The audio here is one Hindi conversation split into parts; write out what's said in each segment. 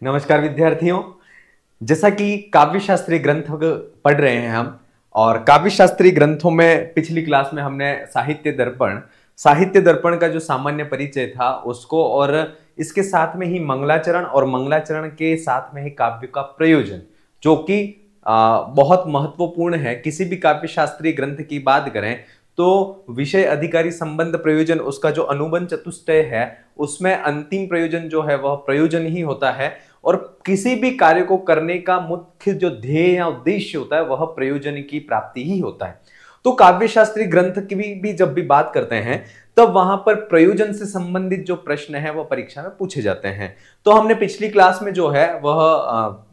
नमस्कार विद्यार्थियों। जैसा कि काव्य शास्त्रीय ग्रंथ पढ़ रहे हैं हम, और काव्य शास्त्रीय ग्रंथों में पिछली क्लास में हमने साहित्य दर्पण का जो सामान्य परिचय था उसको, और इसके साथ में ही मंगलाचरण और मंगलाचरण के साथ में ही काव्य का प्रयोजन, जो कि बहुत महत्वपूर्ण है। किसी भी काव्य शास्त्रीय ग्रंथ की बात करें तो विषय अधिकारी संबंध प्रयोजन, उसका जो अनुबंध चतुष्टय है उसमें अंतिम प्रयोजन जो है वह प्रयोजन ही होता है, और किसी भी कार्य को करने का मुख्य जो ध्येय या उद्देश्य होता है वह प्रयोजन की प्राप्ति ही होता है। तो काव्य शास्त्रीय ग्रंथ की भी जब भी बात करते हैं तब वहां पर प्रयोजन से संबंधित जो प्रश्न है वह परीक्षा में पूछे जाते हैं। तो हमने पिछली क्लास में जो है वह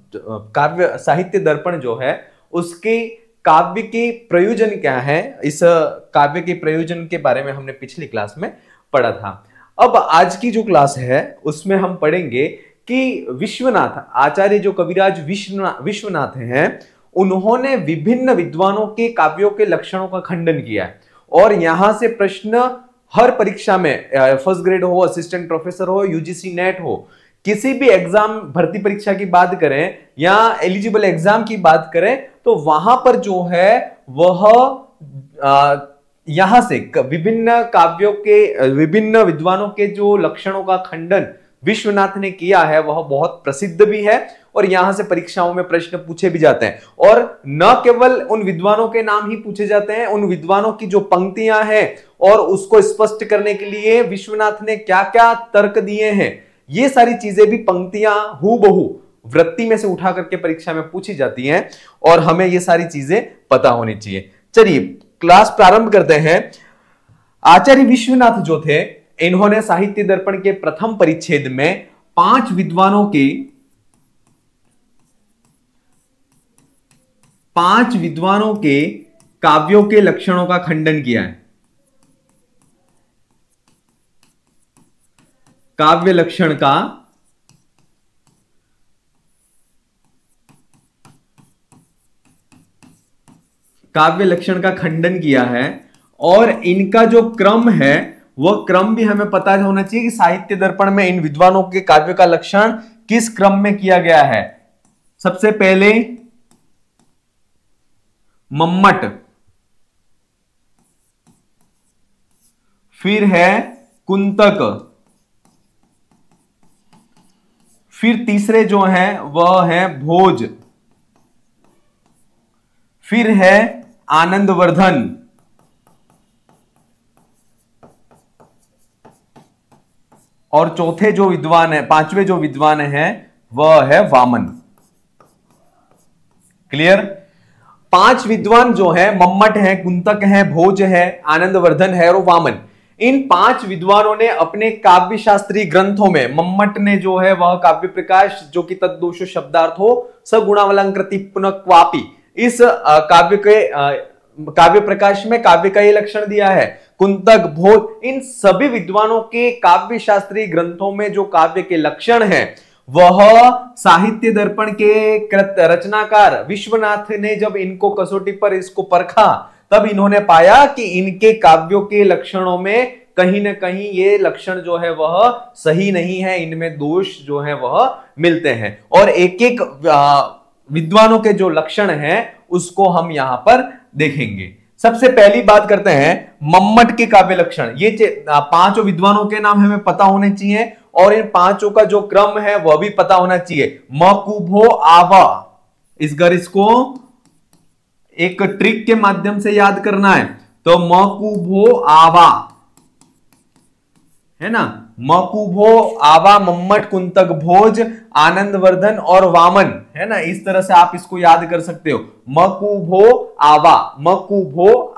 काव्य साहित्य दर्पण जो है उसके काव्य के प्रयोजन क्या है, इस काव्य के प्रयोजन के बारे में हमने पिछली क्लास में पढ़ा था। अब आज की जो क्लास है उसमें हम पढ़ेंगे कि विश्वनाथ आचार्य जो कविराज विश्वनाथ हैं, उन्होंने विभिन्न विद्वानों के काव्यों के लक्षणों का खंडन किया है। और यहां से प्रश्न हर परीक्षा में, फर्स्ट ग्रेड हो, असिस्टेंट प्रोफेसर हो, यूजीसी नेट हो, किसी भी एग्जाम भर्ती परीक्षा की बात करें या एलिजिबल एग्जाम की बात करें तो वहां पर जो है वह यहां से विभिन्न काव्यों के विभिन्न विद्वानों के जो लक्षणों का खंडन विश्वनाथ ने किया है वह बहुत प्रसिद्ध भी है, और यहां से परीक्षाओं में प्रश्न पूछे भी जाते हैं। और न केवल उन विद्वानों के नाम ही पूछे जाते हैं, उन विद्वानों की जो पंक्तियां हैं और उसको स्पष्ट करने के लिए विश्वनाथ ने क्या क्या तर्क दिए हैं, ये सारी चीजें भी पंक्तियां हूबहू वृत्ति में से उठा करके परीक्षा में पूछी जाती हैं, और हमें ये सारी चीजें पता होनी चाहिए। चलिए क्लास प्रारंभ करते हैं। आचार्य विश्वनाथ जो थे, इन्होंने साहित्य दर्पण के प्रथम परिच्छेद में पांच विद्वानों के काव्यों के लक्षणों का खंडन किया है। काव्य लक्षण का खंडन किया है, और इनका जो क्रम है वह क्रम भी हमें पता होना चाहिए कि साहित्य दर्पण में इन विद्वानों के काव्य का लक्षण किस क्रम में किया गया है। सबसे पहले मम्मट, फिर है कुंतक, फिर तीसरे जो है वह है भोज, फिर है आनंदवर्धन, और चौथे जो विद्वान है, पांचवे जो विद्वान है वह है वामन। क्लियर? पांच विद्वान जो है, मम्मट है, कुंतक है, भोज है, आनंदवर्धन है और वामन, इन पांच विद्वानों ने अपने काव्य शास्त्रीय ग्रंथों में, मम्मट ने जो है वह काव्य प्रकाश जो कि तद्दोषो शब्दार्थो सगुणावलंकृति पुनः क्वापि, इस काव्य प्रकाश में काव्य का ये लक्षण दिया है। कुंतक, भोज, इन सभी विद्वानों के काव्य शास्त्रीय ग्रंथों में जो काव्य के लक्षण हैं वह साहित्य दर्पण के रचनाकार विश्वनाथ ने जब इनको कसौटी पर इसको परखा तब इन्होंने पाया कि इनके काव्यों के लक्षणों में कहीं ना कहीं ये लक्षण जो है वह सही नहीं है, इनमें दोष जो है वह मिलते हैं। और एक एक विद्वानों के जो लक्षण हैं उसको हम यहां पर देखेंगे। सबसे पहली बात करते हैं मम्मट के काव्य लक्षण। ये पांचों विद्वानों के नाम हमें पता होने चाहिए, और इन पांचों का जो क्रम है वह भी पता होना चाहिए। मकुभो आवा, इसको एक ट्रिक के माध्यम से याद करना है। तो मकुभो आवा है ना, मकुभो आवा, मम्मट, कुंतक, भोज, आनंदवर्धन और वामन, है ना, इस तरह से आप इसको याद कर सकते हो। मकुभो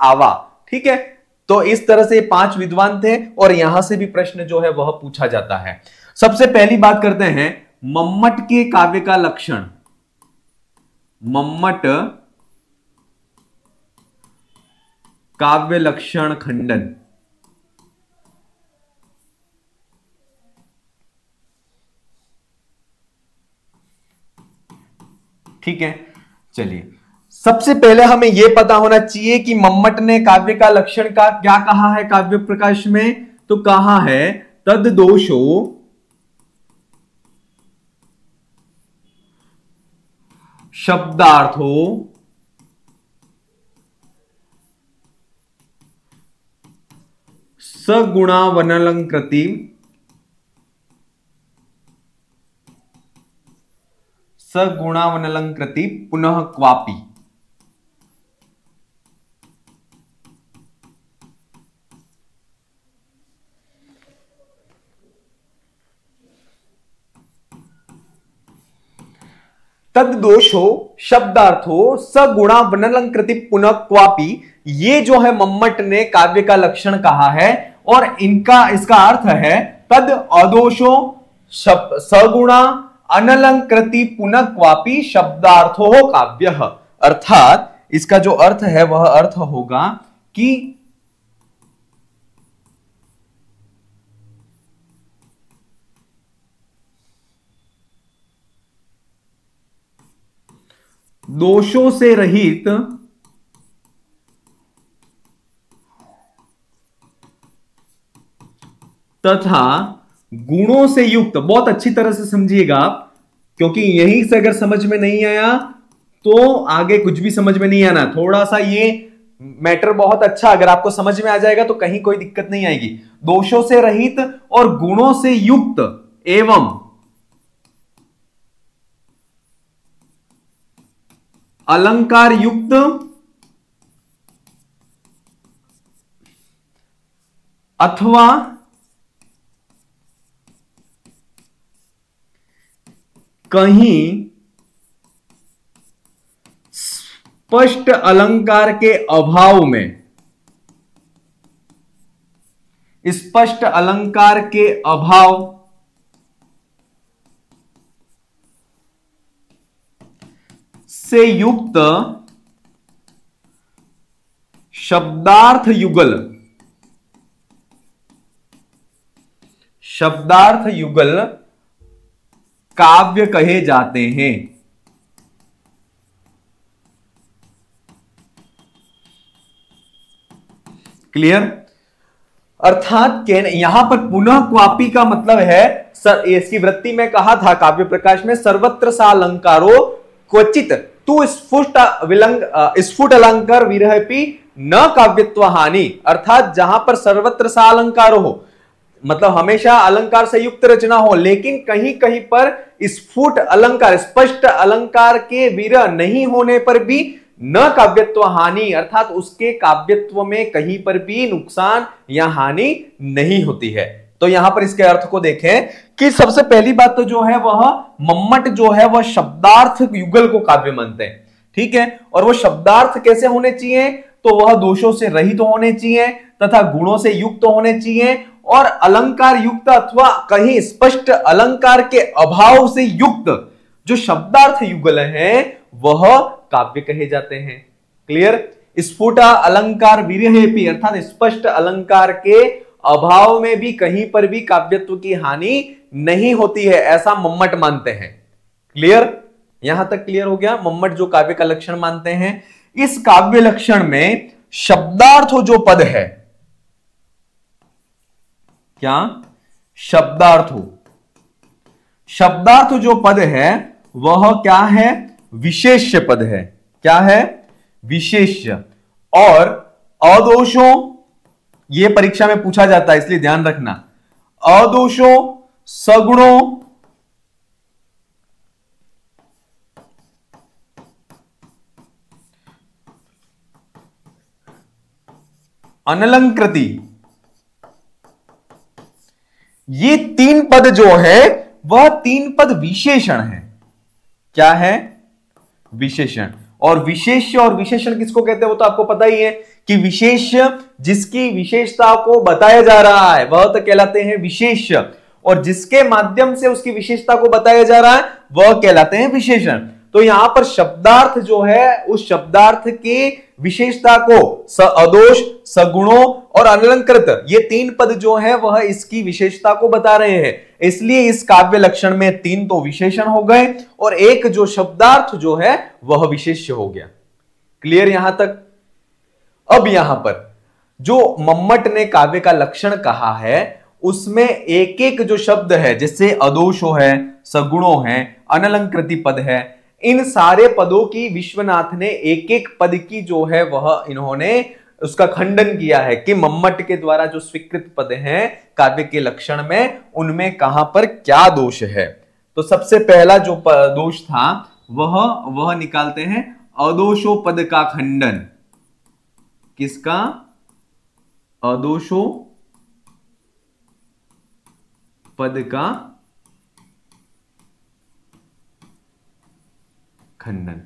आवा, ठीक है। तो इस तरह से पांच विद्वान थे, और यहां से भी प्रश्न जो है वह पूछा जाता है। सबसे पहली बात करते हैं मम्मट के काव्य का लक्षण। मम्मट काव्य लक्षण खंडन। ठीक है, चलिए सबसे पहले हमें यह पता होना चाहिए कि मम्मट ने काव्य का लक्षण का क्या कहा है काव्य प्रकाश में। तो कहा है तद दोषो शब्दार्थो सगुणावनलंकृति पुनः क्वापि। तद दोषो शब्दार्थो सगुणा वनलंकृति पुनः क्वापि। ये जो है मम्मट ने काव्य का लक्षण कहा है और इसका अर्थ है तद अदोषो सगुणा अनलंकृति पुनः क्वापि शब्दार्थो काव्य। अर्थात इसका जो अर्थ है वह अर्थ होगा कि दोषों से रहित तथा गुणों से युक्त। बहुत अच्छी तरह से समझिएगा आप, क्योंकि यहीं से अगर समझ में नहीं आया तो आगे कुछ भी समझ में नहीं आना। थोड़ा सा ये मैटर बहुत अच्छा, अगर आपको समझ में आ जाएगा तो कहीं कोई दिक्कत नहीं आएगी। दोषों से रहित और गुणों से युक्त एवं अलंकार युक्त अथवा कहीं स्पष्ट अलंकार के अभाव में, स्पष्ट अलंकार के अभाव से युक्त शब्दार्थ युगल, शब्दार्थ युगल काव्य कहे जाते हैं। क्लियर? अर्थात यहां पर पुनः क्वापी का मतलब है, इसकी वृत्ति में कहा था काव्य प्रकाश में, सर्वत्र सा अलंकारो क्वचित तू स्फुट अलंकार विरहपि न काव्यत्व हानि। अर्थात जहां पर सर्वत्र सा अलंकार हो, मतलब हमेशा अलंकार से युक्त रचना हो, लेकिन कहीं कहीं पर स्फुट अलंकार, स्पष्ट अलंकार के विरह नहीं होने पर भी न काव्यत्व हानि, अर्थात उसके काव्यत्व में कहीं पर भी नुकसान या हानि नहीं होती है। तो यहां पर इसके अर्थ को देखें कि सबसे पहली बात तो जो है वह मम्मट जो है वह शब्दार्थ युगल को काव्य मानते हैं, ठीक है। और वो शब्दार्थ कैसे होने चाहिए, तो वह दोषों से रहित होने चाहिए तथा गुणों से युक्त होने चाहिए और अलंकार युक्त अथवा कहीं स्पष्ट अलंकार के अभाव से युक्त जो शब्दार्थ युगल है वह काव्य कहे जाते हैं। क्लियर? स्फुटा अलंकार विरहेपि, अर्थात स्पष्ट अलंकार के अभाव में भी कहीं पर भी काव्यत्व की हानि नहीं होती है, ऐसा मम्मट मानते हैं। क्लियर? यहां तक क्लियर हो गया? मम्मट जो काव्य का लक्षण मानते हैं, इस काव्य लक्षण में शब्दार्थ जो पद है, क्या शब्दार्थ जो पद है वह क्या है, विशेष्य पद है। क्या है? विशेष्य। और अदोषों, यह परीक्षा में पूछा जाता है इसलिए ध्यान रखना, अदोषों सगुणों अनलंकृति, ये तीन पद जो है वह तीन पद विशेषण है। क्या है? विशेषण। और विशेष्य और विशेषण किसको कहते हैं वो तो आपको पता ही है कि विशेष्य जिसकी विशेषता को बताया जा रहा है वह तो कहलाते हैं विशेष्य, और जिसके माध्यम से उसकी विशेषता को बताया जा रहा है वह कहलाते हैं विशेषण। तो यहां पर शब्दार्थ जो है उस शब्दार्थ की विशेषता को अदोष, सगुणों और अनलंकृत, ये तीन पद जो है वह इसकी विशेषता को बता रहे हैं। इसलिए इस काव्य लक्षण में तीन तो विशेषण हो गए और एक जो शब्दार्थ जो है वह विशेष्य हो गया। क्लियर यहां तक? अब यहां पर जो मम्मट ने काव्य का लक्षण कहा है उसमें एक एक जो शब्द है, जैसे अदोषो है, सगुणों है, अनलंकृति पद है, इन सारे पदों की विश्वनाथ ने एक एक पद की जो है वह इन्होंने उसका खंडन किया है कि मम्मट के द्वारा जो स्वीकृत पद हैं काव्य के लक्षण में, उनमें कहां पर क्या दोष है। तो सबसे पहला जो दोष था वह निकालते हैं अदोषो पद का खंडन। किसका? अदोषो पद का खंडन।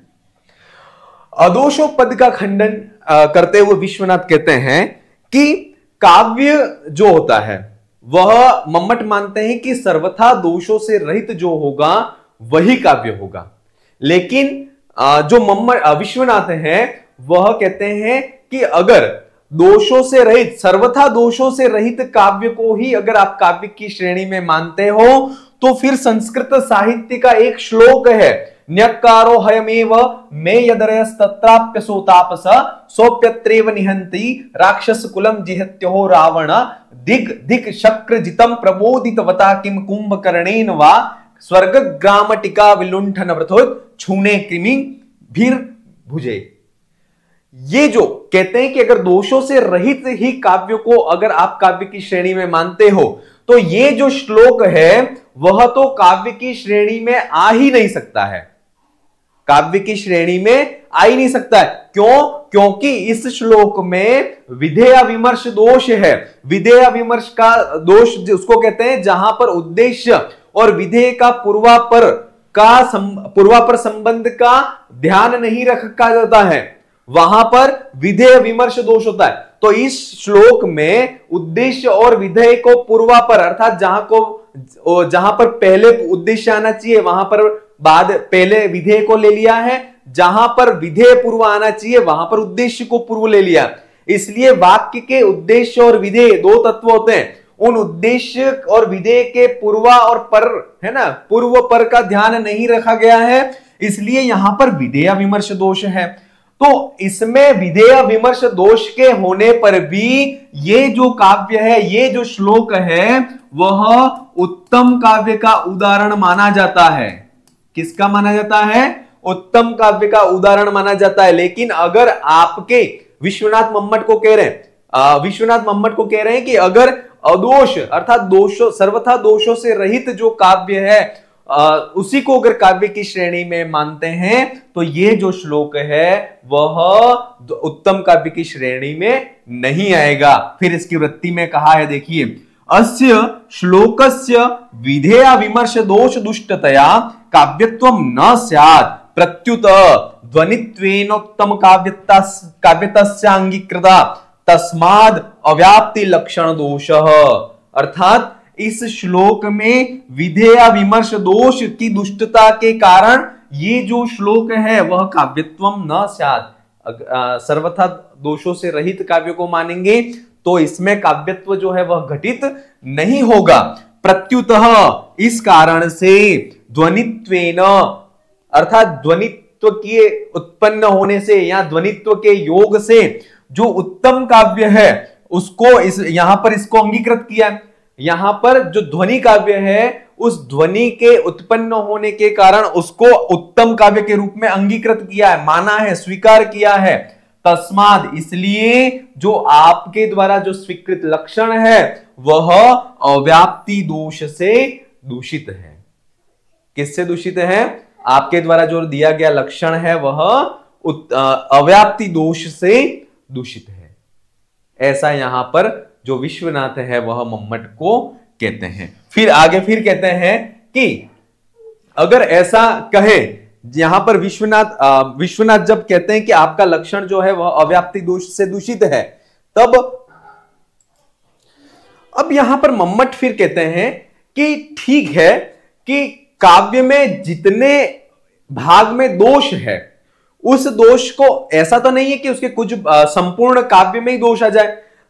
अदोषो पद का खंडन करते हुए विश्वनाथ कहते हैं कि काव्य जो होता है वह मम्मट मानते हैं कि सर्वथा दोषों से रहित जो होगा वही काव्य होगा, लेकिन जो विश्वनाथ हैं वह कहते हैं कि अगर दोषों से रहित, सर्वथा दोषों से रहित काव्य को ही अगर आप काव्य की श्रेणी में मानते हो तो फिर संस्कृत साहित्य का एक श्लोक है, न्यक्कारो हयमेव मे यदरयस्तत्राप्यसोतापस सोप्यत्रेव निहन्ति राक्षस कुलम जिहत्यो रावण दिग दिग शक्र जितम प्रबोधितवता किम कुंभकर्णेन वा स्वर्गग्रामटिका विलुंठन व्रथोत छूने कृमि भीर भुजे। ये जो कहते हैं कि अगर दोषों से रहित ही काव्य को अगर आप काव्य की श्रेणी में मानते हो तो ये जो श्लोक है वह तो काव्य की श्रेणी में आ ही नहीं सकता है, काव्य की श्रेणी में आ ही नहीं सकता है। क्यों? क्योंकि इस श्लोक में विधेय विमर्श दोष है। विधेय विमर्श का दोष उसको कहते हैं जहां पर उद्देश्य और विधेय का पूर्वापर संबंध का ध्यान नहीं रखा जाता है, वहां पर विधेय विमर्श दोष होता है। तो इस श्लोक में उद्देश्य और विधेय को पूर्वापर अर्थात जहां पर पहले उद्देश्य आना चाहिए वहां पर बाद पहले विधेय को ले लिया है, जहां पर विधेय पूर्व आना चाहिए वहां पर उद्देश्य को पूर्व ले लिया। इसलिए वाक्य के उद्देश्य और विधेय दो तत्व होते हैं, उन उद्देश्य और विधेय के पूर्वा और पर है ना, पूर्व पर का ध्यान नहीं रखा गया है, इसलिए यहां पर विधेय विमर्श दोष है। तो इसमें विधेय विमर्श दोष के होने पर भी ये जो काव्य है, ये जो श्लोक है वह उत्तम काव्य का उदाहरण माना जाता है। किसका माना जाता है? उत्तम काव्य का उदाहरण माना जाता है। लेकिन अगर आपके विश्वनाथ मम्मट को कह रहे हैं कि अगर अदोष अर्थात दोषों सर्वथा दोषों से रहित जो काव्य है उसी को अगर काव्य की श्रेणी में मानते हैं तो ये जो श्लोक है वह उत्तम काव्य की श्रेणी में नहीं आएगा। फिर इसकी वृत्ति में कहा है, देखिए, अस्य श्लोकस्य विधेय विमर्श दोष दुष्टतया काव्यत्वं न स्यात् प्रत्युत ध्वनित्वेनोत्तम काव्यतस्यांगीकृता तस्माद् अव्याप्ति लक्षण दोषः। अर्थात इस श्लोक में विधेय विमर्श दोष की दुष्टता के कारण ये जो श्लोक है वह काव्यत्वम न स्यात्, सर्वथा दोषों से रहित काव्य को मानेंगे तो इसमें काव्यत्व जो है वह घटित नहीं होगा। प्रत्युतः इस कारण से ध्वनित्वेन अर्थात ध्वनित्व के उत्पन्न होने से या ध्वनित्व के योग से जो उत्तम काव्य है उसको यहां पर इसको अंगीकृत किया। यहां पर जो ध्वनि काव्य है उस ध्वनि के उत्पन्न होने के कारण उसको उत्तम काव्य के रूप में अंगीकृत किया है, माना है, स्वीकार किया है। तस्माद इसलिए जो आपके द्वारा जो स्वीकृत लक्षण है वह अव्याप्ति दोष से दूषित है। किससे दूषित है? आपके द्वारा जो दिया गया लक्षण है वह अव्याप्ति दोष से दूषित है। ऐसा यहां पर जो विश्वनाथ है वह मम्मट को कहते हैं। फिर आगे कहते हैं कि अगर ऐसा कहे, यहां पर विश्वनाथ जब कहते हैं कि आपका लक्षण जो है वह अव्याप्ति दोष से दूषित है, तब अब यहां पर मम्मट फिर कहते हैं कि ठीक है कि काव्य में जितने भाग में दोष है उस दोष को ऐसा तो नहीं है कि उसके कुछ संपूर्ण काव्य में ही दोष आ जाए,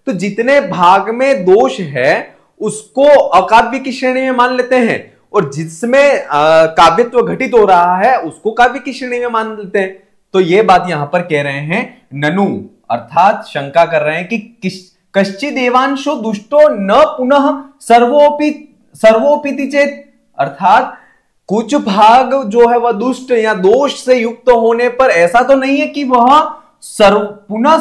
तो जितने भाग में दोष है उसको अकाव्य की श्रेणी में मान लेते हैं और जिसमें काव्यत्व घटित हो रहा है उसको काव्य की श्रेणी में मान लेते हैं। तो यह बात यहां पर कह रहे हैं ननु, अर्थात शंका कर रहे हैं कि कश्चित् देवांशो दुष्टो न पुनः सर्वोपिति चेत, अर्थात कुछ भाग जो है वह दुष्ट या दोष से युक्त होने पर ऐसा तो नहीं है कि वह पुनः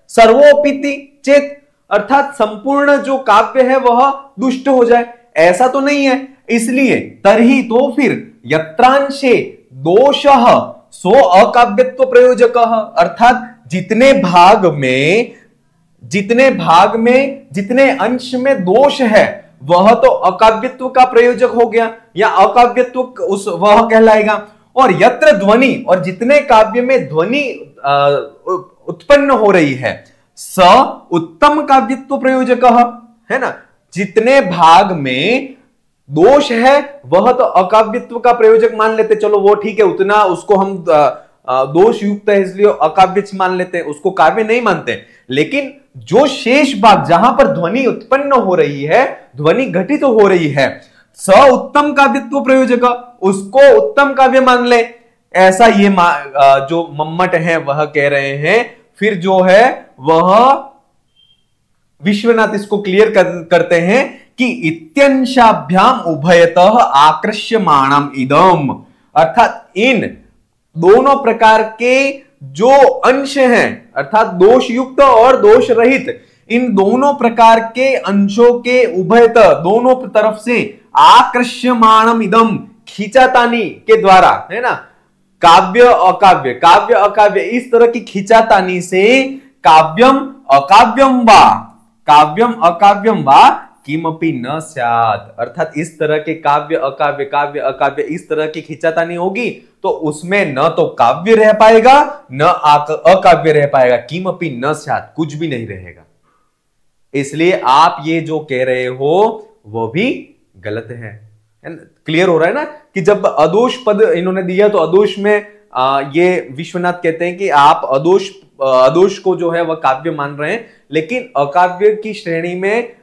सर्वोपिति चेत, अर्थात संपूर्ण जो काव्य है वह दुष्ट हो जाए, ऐसा तो नहीं है। इसलिए तरही तो फिर यत्रांशे दोषः सो अकाव्यत्व प्रयोजक, अर्थात जितने भाग में जितने अंश में दोष है वह तो अकाव्यत्व का प्रयोजक हो गया या अकाव्यत्व वह कहलाएगा। और यत्र ध्वनि, और जितने काव्य में ध्वनि उत्पन्न हो रही है, स उत्तम काव्यत्व प्रयोजक, है ना। जितने भाग में दोष है वह तो अकाव्यत्व का प्रयोजक मान लेते, चलो वो ठीक है, उतना उसको हम दोष युक्त है इसलिए अकाव्य मान लेते हैं, उसको काव्य नहीं मानते। लेकिन जो शेष भाग जहां पर ध्वनि उत्पन्न हो रही है, ध्वनि घटित हो रही है, स उत्तम काव्यत्व प्रयोजक, उसको उत्तम काव्य मान ले, ऐसा ये जो मम्मट है वह कह रहे हैं। फिर जो है वह विश्वनाथ इसको क्लियर करते हैं कि इत्यंशाभ्याम उभयतः आकृष्यमाणम इदम, अर्थात इन दोनों प्रकार के जो अंश हैं, अर्थात दोष युक्त और दोष रहित, इन दोनों प्रकार के अंशों के उभयतः दोनों तरफ से आकृष्यमाणम इदम, खींचातानी के द्वारा, है ना, काव्य अकाव्य काव्य अकाव्य, इस तरह की खींचातानी से काव्यम अकाव्यम वा किमपि न स्यात्, अर्थात इस तरह के काव्य अकाव्य इस तरह की खींचातानी होगी तो उसमें न तो काव्य रह पाएगा न अकाव्य रह पाएगा, किमपि न स्यात्, कुछ भी नहीं रहेगा। इसलिए आप ये जो कह रहे हो वो भी गलत है। क्लियर हो रहा है ना कि जब अदोष पद इन्होंने दिया तो अदोष में ये विश्वनाथ कहते हैं कि आप अदोष को जो है वह काव्य मान रहे हैं, लेकिन अकाव्य की श्रेणी में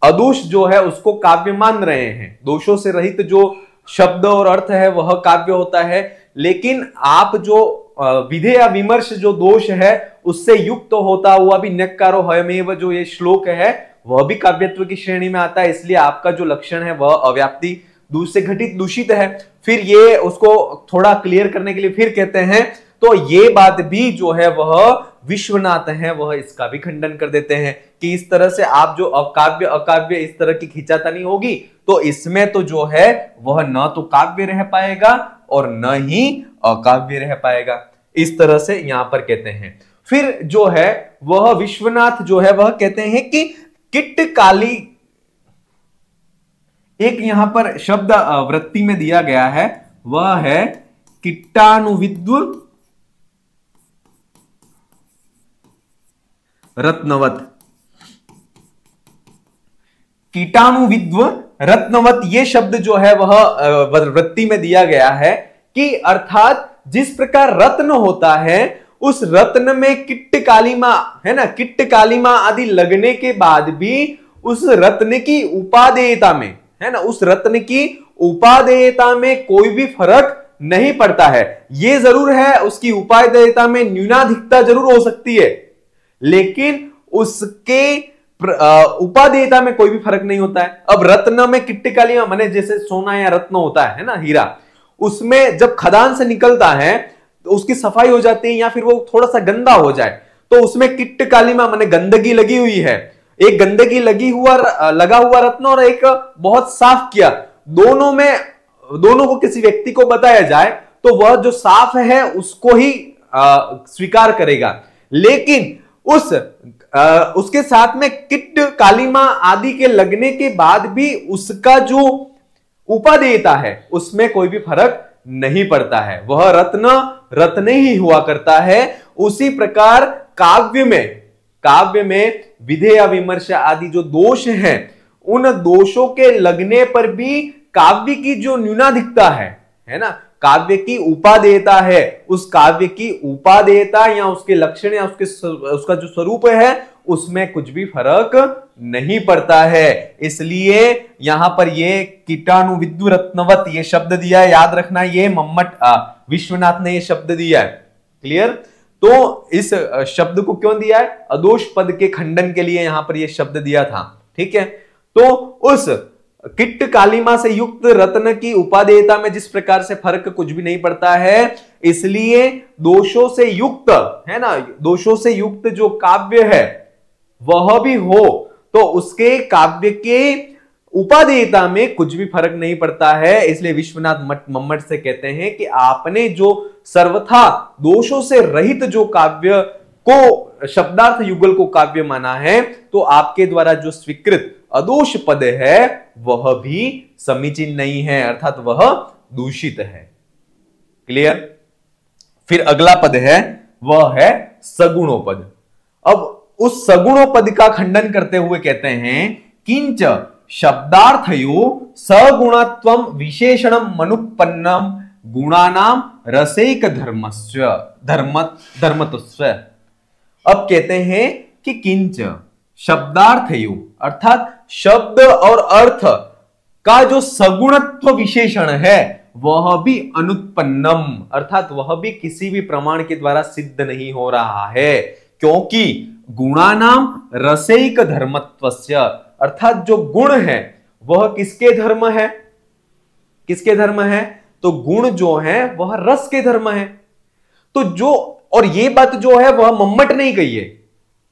अदोष जो है उसको काव्य मान रहे हैं। दोषों से रहित जो शब्द और अर्थ है वह काव्य होता है, लेकिन आप जो विधेय विमर्श जो दोष है उससे युक्त होता हुआ भी न्यक्कारो हयमेव जो ये श्लोक है वह भी काव्यत्व की श्रेणी में आता है। इसलिए आपका जो लक्षण है वह अव्याप्ति दूष से घटित दूषित है। फिर ये उसको थोड़ा क्लियर करने के लिए फिर कहते हैं, तो ये बात भी जो है वह विश्वनाथ है वह इसका भी खंडन कर देते हैं कि इस तरह से आप जो अकाव्य अकाव्य इस तरह की खींचातानी होगी तो इसमें तो जो है वह न तो काव्य रह पाएगा और न ही अकाव्य रह पाएगा, इस तरह से यहां पर कहते हैं। फिर जो है वह विश्वनाथ जो है वह कहते हैं कि किट काली, एक यहां पर शब्द वृत्ति में दिया गया है वह है किट्टानुविद्व रत्नवत, कीटाणुविद्व रत्नवत, ये शब्द जो है वह वृत्ति में दिया गया है कि अर्थात जिस प्रकार रत्न होता है उस रत्न में किट्ट कालिमा, है ना, किट्ट कालिमा आदि लगने के बाद भी उस रत्न की उपादेयता में, है ना, उस रत्न की उपादेयता में कोई भी फर्क नहीं पड़ता है। ये जरूर है उसकी उपादेयता में न्यूनाधिकता जरूर हो सकती है, लेकिन उसके उपादेयता में कोई भी फर्क नहीं होता है। अब रत्न में किट्ट कालिमा माने जैसे सोना या रत्न होता है ना, हीरा, उसमें जब खदान से निकलता है तो उसकी सफाई हो जाती है या फिर वो थोड़ा सा गंदा हो जाए तो उसमें किट्ट कालिमा माने गंदगी लगी हुई है। एक गंदगी लगा हुआ रत्न और एक बहुत साफ किया, दोनों को किसी व्यक्ति को बताया जाए तो वह जो साफ है उसको ही स्वीकार करेगा, लेकिन उसके साथ में किट्ट कालिमा आदि के लगने के बाद भी उसका जो उपादेयता है उसमें कोई भी फर्क नहीं पड़ता है, वह रत्न ही हुआ करता है। उसी प्रकार काव्य में विधेय विमर्श आदि जो दोष हैं उन दोषों के लगने पर भी काव्य की जो न्यूनाधिकता है ना, काव्य की उपादेयता है, उस काव्य की उपादेयता या उसके लक्षण या उसका जो स्वरूप है उसमें कुछ भी फर्क नहीं पड़ता है। इसलिए यहां पर ये कीटाणुविद्व रत्नवत ये शब्द दिया है, याद रखना ये मम्मट विश्वनाथ ने ये शब्द दिया है। क्लियर? तो इस शब्द को क्यों दिया है? अदोष पद के खंडन के लिए यहां पर ये शब्द दिया था। ठीक है, तो उस किट्ट कालिमा से युक्त रत्न की उपादेयता में जिस प्रकार से फर्क कुछ भी नहीं पड़ता है, इसलिए दोषों से युक्त, है ना, दोषों से युक्त जो काव्य है वह भी हो तो उसके काव्य के उपादेयता में कुछ भी फर्क नहीं पड़ता है। इसलिए विश्वनाथ मम्मट से कहते हैं कि आपने जो सर्वथा दोषों से रहित जो काव्य को, शब्दार्थ युगल को काव्य माना है, तो आपके द्वारा जो स्वीकृत अदोष पद है वह भी समीचीन नहीं है, अर्थात वह दूषित है। क्लियर। फिर अगला पद है वह है सगुणोपद। अब उस सगुणोपद का खंडन करते हुए कहते हैं किंच शब्दार्थयो सगुणत्वम विशेषणम मनुपन्नम गुणानाम रसैक धर्मत्वस्य। अब कहते हैं कि किंच शब्दार्थयो अर्थात शब्द और अर्थ का जो सगुणत्व विशेषण है वह भी अनुत्पन्नम अर्थात वह भी किसी भी प्रमाण के द्वारा सिद्ध नहीं हो रहा है, क्योंकि गुणानाम रसैक धर्मत्वस्य अर्थात जो गुण है वह किसके धर्म है, किसके धर्म है, तो गुण जो है वह रस के धर्म है। तो जो, और ये बात जो है वह मम्मट नहीं कही है,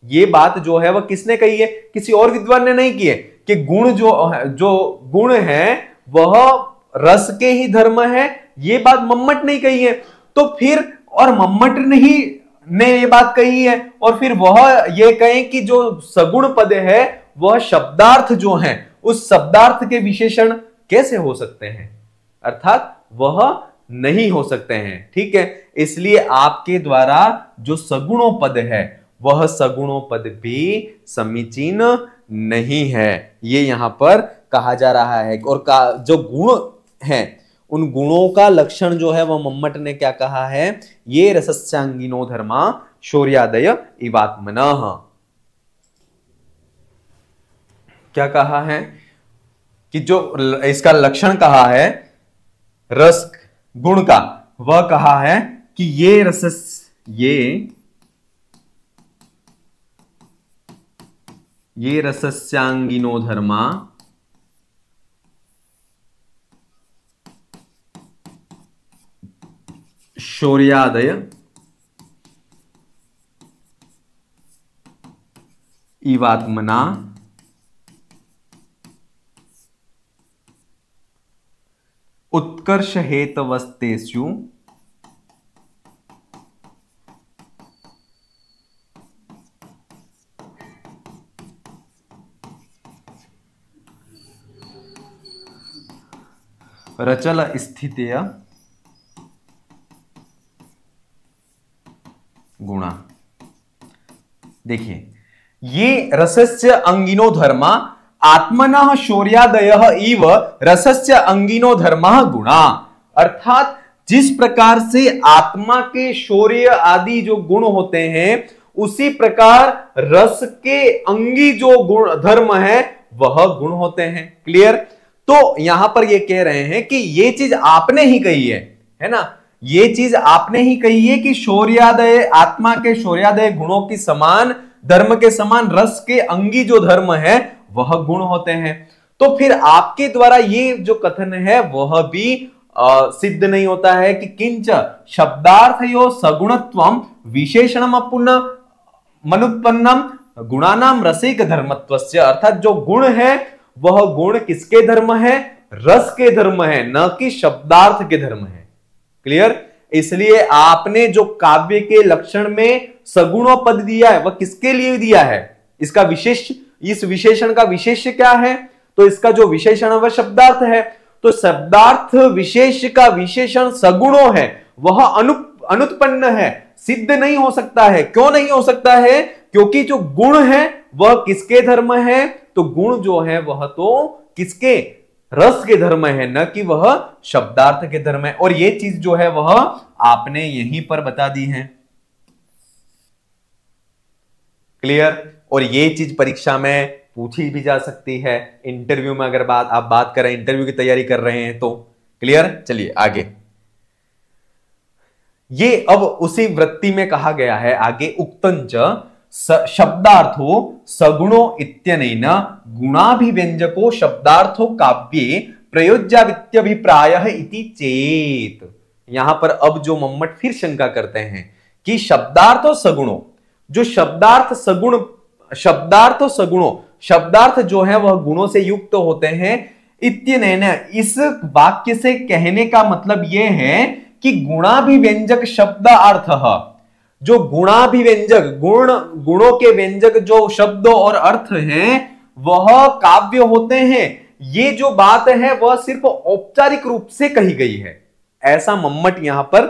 ये बात जो है वह किसने कही है, किसी और विद्वान ने नहीं की है, कि गुण जो गुण है वह रस के ही धर्म है, ये बात मम्मट नहीं कही है। तो फिर, और मम्मट नहीं ने ये बात कही है और फिर वह ये कहें कि जो सगुण पद है वह शब्दार्थ जो है उस शब्दार्थ के विशेषण कैसे हो सकते हैं, अर्थात वह नहीं हो सकते हैं। ठीक है, इसलिए आपके द्वारा जो सगुणों पद है वह सगुणों पद भी समीचीन नहीं है, ये यहां पर कहा जा रहा है। और जो गुण है उन गुणों का लक्षण जो है वह मम्मट ने क्या कहा है, ये रसस्यांगिनो धर्मा शौर्यादय इवात्मनः। क्या कहा है कि जो इसका लक्षण कहा है रस गुण का, वह कहा है कि ये रसस्यांगिनो धर्मा शौर्यादय इवात्मना उत्कर्ष हेतवस्तेषु रचल स्थितय गुणा। देखिए, ये रसस्य अंगिनो धर्मा आत्मनः शौर्यादयः इव रसस्य अंगिनो धर्मः गुणा, अर्थात जिस प्रकार से आत्मा के शौर्य आदि जो गुण होते हैं उसी प्रकार रस के अंगी जो गुण धर्म है वह गुण होते हैं। क्लियर। तो यहां पर ये कह रहे हैं कि ये चीज आपने ही कही है ना, ये चीज आपने ही कही है कि शौर्यादय, आत्मा के शौर्यादय गुणों की समान, धर्म के समान रस के अंगी जो धर्म है वह गुण होते हैं। तो फिर आपके द्वारा ये जो कथन है वह भी सिद्ध नहीं होता है कि किंच शब्दार्थयो सगुणत्वम विशेषणम अपुनः मनुत्पन्नम गुणानाम रसिक धर्मत्वस्य, अर्थात जो गुण है वह गुण किसके धर्म है, रस के धर्म है, न कि शब्दार्थ के धर्म है। क्लियर। इसलिए आपने जो काव्य के लक्षण में सगुणों पद दिया है वह किसके लिए दिया है, इसका विशेष, इस विशेषण का विशेष्य क्या है, तो इसका जो विशेषण है वह शब्दार्थ है। तो शब्दार्थ विशेष का विशेषण सगुणों है, वह अनुत्पन्न है, सिद्ध नहीं हो सकता है। क्यों नहीं हो सकता है, क्योंकि जो गुण है वह किसके धर्म है, तो गुण जो है वह तो किसके, रस के धर्म है, न कि वह शब्दार्थ के धर्म है। और ये चीज जो है वह आपने यहीं पर बता दी है। क्लियर। और ये चीज परीक्षा में पूछी भी जा सकती है, इंटरव्यू में अगर आप बात करें, इंटरव्यू की तैयारी कर रहे हैं तो। क्लियर। चलिए आगे, ये अब उसी वृत्ति में कहा गया है आगे, उक्तंच शब्दार्थो सगुणो इत्यनेन गुणाभिव्यंजको शब्दार्थो काव्ये प्रयोज्यावित्यभिप्रायः इति चेत। यहां पर अब जो मम्मट फिर शंका करते हैं कि शब्दार्थ और सगुणों, जो शब्दार्थ सगुणों, शब्दार्थ जो है वह गुणों से युक्त होते हैं। इत्यनेन, इस वाक्य से कहने का मतलब यह है कि गुणाभिव्यंजक शब्दार्थः, जो गुणाभिव्यंजक गुणों के व्यंजक जो शब्द और अर्थ हैं वह काव्य होते हैं। ये जो बात है वह सिर्फ औपचारिक रूप से कही गई है, ऐसा मम्मट यहां पर